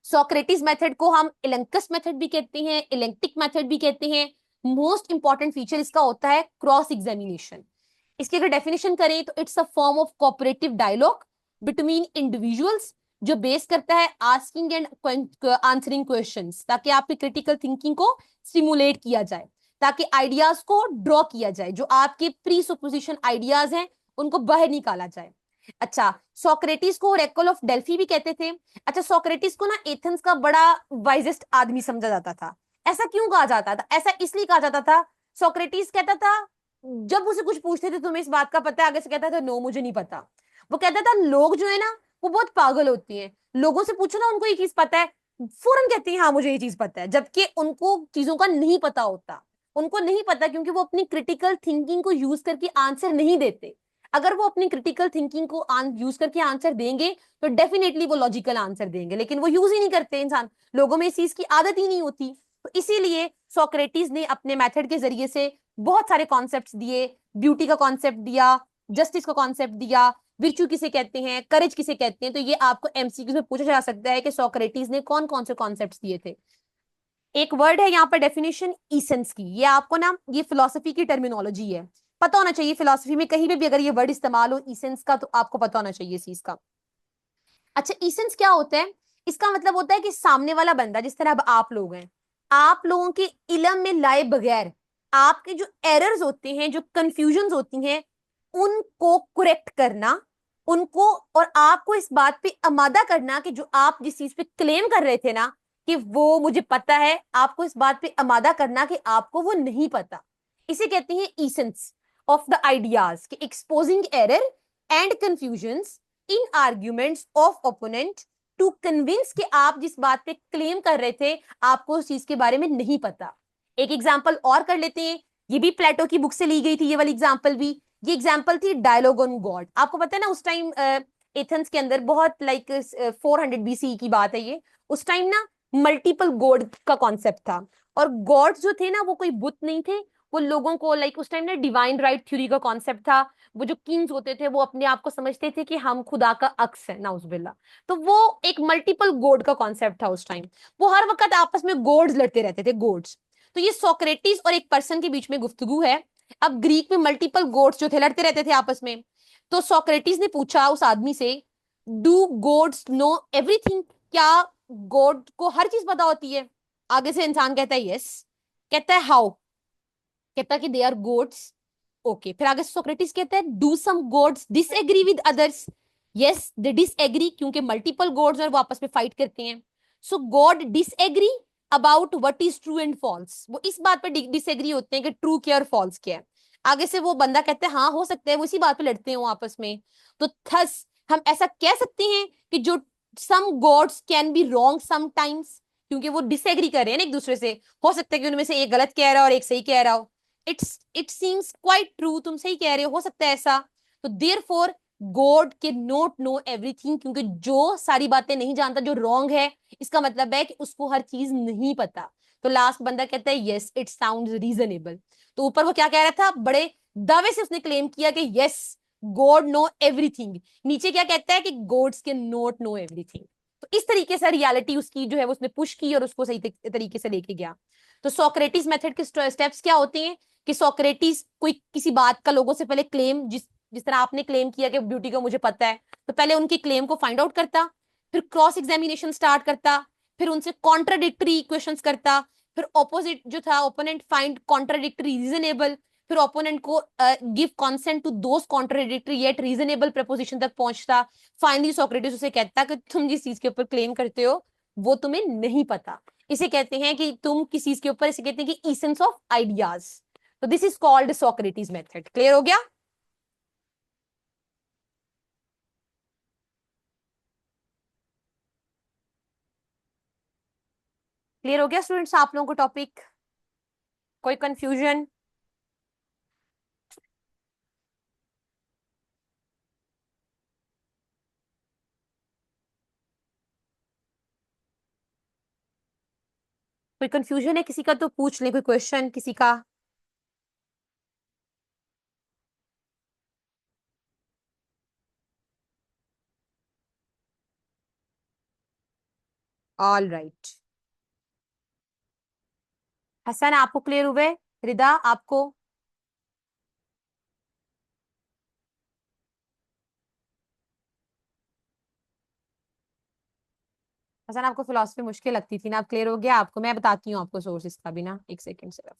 सोक्रेटिस मेथड को हम इलेंकस मेथड भी कहते हैं, इलेक्टिक मेथड भी कहते हैं। मोस्ट इंपॉर्टेंट फीचर इसका होता है क्रॉस एग्जामिनेशन। इसकी अगर डेफिनेशन करें तो it's a form of cooperative dialogue between individuals, जो बेस करता है आस्किंग एंड आंसरिंग क्वेश्चंस, ताकि आपकी क्रिटिकल थिंकिंग को स्टिमुलेट किया जाए, ताकि आइडियाज को ड्रॉ किया जाए, जो आपके प्री सुपोजिशन आइडियाज हैं उनको बाहर निकाला जाए। अच्छा, सोक्रेटिस को ओरेकल ऑफ डेल्फी भी कहते थे। अच्छा, सोक्रेटिस को ना एथेंस का बड़ा वाइजेस्ट आदमी समझा जाता था। ऐसा क्यों कहा जाता था? ऐसा इसलिए कहा जाता था, सोक्रेटिस कहता था, जब उसे कुछ पूछते थे तुम्हें इस बात का पता है, आगे से कहता था नो मुझे नहीं पता। वो कहता था लोग जो है ना वो बहुत पागल होती हैं, लोगों से पूछो ना उनको ये चीज पता है, फौरन कहती है हाँ मुझे ये चीज पता है, जबकि उनको चीजों का नहीं पता होता। उनको नहीं पता क्योंकि वो अपनी क्रिटिकल थिंकिंग को यूज करके आंसर नहीं देते। अगर वो अपनी क्रिटिकल थिंकिंग को यूज करके आंसर देंगे तो डेफिनेटली वो लॉजिकल आंसर देंगे, लेकिन वो यूज ही नहीं करते इंसान। लोगों में इस चीज की आदत ही नहीं होती। तो इसीलिए सोक्रेटिस ने अपने मेथड के जरिए से बहुत सारे कॉन्सेप्ट्स दिए। ब्यूटी का कॉन्सेप्ट दिया, जस्टिस का कॉन्सेप्ट दिया, विर्चू किसे कहते हैं, करेज किसे कहते हैं। तो ये आपको एमसीक्यू में पूछा जा सकता है कि सोक्रेटिस ने कौन कौन से कॉन्सेप्ट्स दिए थे। एक वर्ड है यहाँ पर डेफिनेशन ईसेंस की, ये आपको ना ये फिलोसफी की टर्मिनोलॉजी है, पता होना चाहिए फिलोसफी में कहीं भी अगर ये वर्ड इस्तेमाल हो ईसेंस का तो आपको पता होना चाहिए इस चीज का। अच्छा ईसेंस क्या होता है? इसका मतलब होता है कि सामने वाला बंदा, जिस तरह अब आप लोग हैं, आप लोगों के इल्म में लाए बगैर आपके जो एरर्स होते हैं, जो कंफ्यूजन होती हैं, उनको करेक्ट करना, उनको, और आपको इस बात पे आमादा करना कि जो आप जिस चीज पे क्लेम कर रहे थे ना कि वो मुझे पता है, आपको इस बात पे आमादा करना कि आपको वो नहीं पता। इसे कहते हैं ईसेंस ऑफ द आइडियाज, कि exposing error and confusions in arguments of opponent to convince कि आप जिस बात पे क्लेम कर रहे थे आपको उस चीज के बारे में नहीं पता। एक एग्जांपल और कर लेते हैं, ये भी प्लेटो की बुक से ली गई थी ये वाली एग्जांपल भी। ये एग्जांपल थी डायलॉग ऑन गॉड। आपको पता है ना उस टाइम एथेंस के अंदर बहुत लाइक 400 बीसी की बात है ये, उस टाइम ना मल्टीपल गॉड का कॉन्सेप्ट था, और गॉड जो थे ना वो कोई बुत नहीं थे, वो लोगों को लाइक उस टाइम ना डिवाइन राइट थ्योरी का कॉन्सेप्ट था। वो जो किंग्स होते थे वो अपने आप को समझते थे कि हम खुदा का अक्स है, नाउजुबिल्ला। तो वो एक मल्टीपल गॉड का कॉन्सेप्ट था उस टाइम। वो हर वक्त आपस में गॉड्स लड़ते रहते थे, गॉड्स। तो ये सोक्रेटिस और एक पर्सन के बीच में गुफ्तगू है। अब ग्रीक में मल्टीपल गॉड्स जो थे लड़ते रहते थे आपस में। तो सोक्रेटिस ने पूछा उस आदमी से, डू गॉड्स नो एवरीथिंग? क्या गॉड को हर चीज पता होती है? आगे से इंसान कहता है यस। कहता है हाउ? कहता है कि दे आर गॉड्स। ओके, फिर आगे सोक्रेटिस कहता है do some gods disagree with others? Yes they disagree, क्योंकि मल्टीपल गॉड्स और वो आपस में फाइट करते हैं। So god disagree about what is true and false, वो इस बात पे डिसएग्री होते हैं कि ट्रू क्या और फॉल्स क्या है। आगे से वो बंदा कहता है हाँ हो सकता है वो इसी बात पे लड़ते हो आपस में। तो थस हम ऐसा कह सकते हैं कि जो some gods can be wrong sometimes, क्योंकि वो डिसएग्री कर रहे हैं ना एक दूसरे से, हो सकता है कि उनमें से एक गलत कह रहा हो और एक सही कह रहा हो। इट सीम्स क्वाइट ट्रू, तुम सही कह रहे हो सकता है ऐसा। तो देयर फोर गॉड के नोट नो एवरीथिंग, क्योंकि जो सारी बातें नहीं जानता, जो रॉन्ग है, इसका मतलब है कि उसको हर चीज नहीं पता। तो लास्ट बंदा कहता है यस इट साउंड्स रीजनेबल। तो ऊपर वो क्या कह रहा था, बड़े दावे से उसने क्लेम किया कि यस गॉड नो एवरीथिंग। नीचे क्या कहता है कि गॉड्स के नोट नो एवरीथिंग। तो इस तरीके से रियलिटी उसकी जो है वो उसने पुश की और उसको सही तरीके से लेके गया। तो सोक्रेटिस मेथड के स्टेप्स क्या होते हैं कि सोक्रेटिस कोई किसी बात का लोगों से पहले क्लेम, जिस जिस तरह आपने क्लेम किया कि ब्यूटी का मुझे पता है, तो पहले उनकी क्लेम को फाइंड आउट करता, फिर क्रॉस एग्जामिनेशन स्टार्ट करता, फिर उनसे कॉन्ट्राडिक्टरी क्वेश्चंस करता, फिर ऑपोजिट जो था ओपोनेंट फाइंड कॉन्ट्राडिक्टरी रीजनेबल, फिर ओपोनेंट को give consent to those contradictory yet reasonable proposition तक पहुंचता। फाइनली सोक्रेटिस उसे कहता कि तुम जिस चीज के ऊपर क्लेम करते हो वो तुम्हें नहीं पता। इसे कहते हैं कि तुम किसी चीज के ऊपर, इसे कहते हैं कि इसेंस ऑफ आइडियाज। तो this is called Socrates method. Clear हो गया? क्लियर हो गया स्टूडेंट्स आप लोगों को टॉपिक? कोई कंफ्यूजन? कोई कंफ्यूजन है किसी का तो पूछ ले, कोई क्वेश्चन किसी का? All right. हसन आपको क्लियर हुए? रिदा आपको? हसन आपको फिलोसफी मुश्किल लगती थी ना, अब क्लियर हो गया आपको? मैं बताती हूँ आपको सोर्स इसका भी ना, एक सेकंड सिर्फ।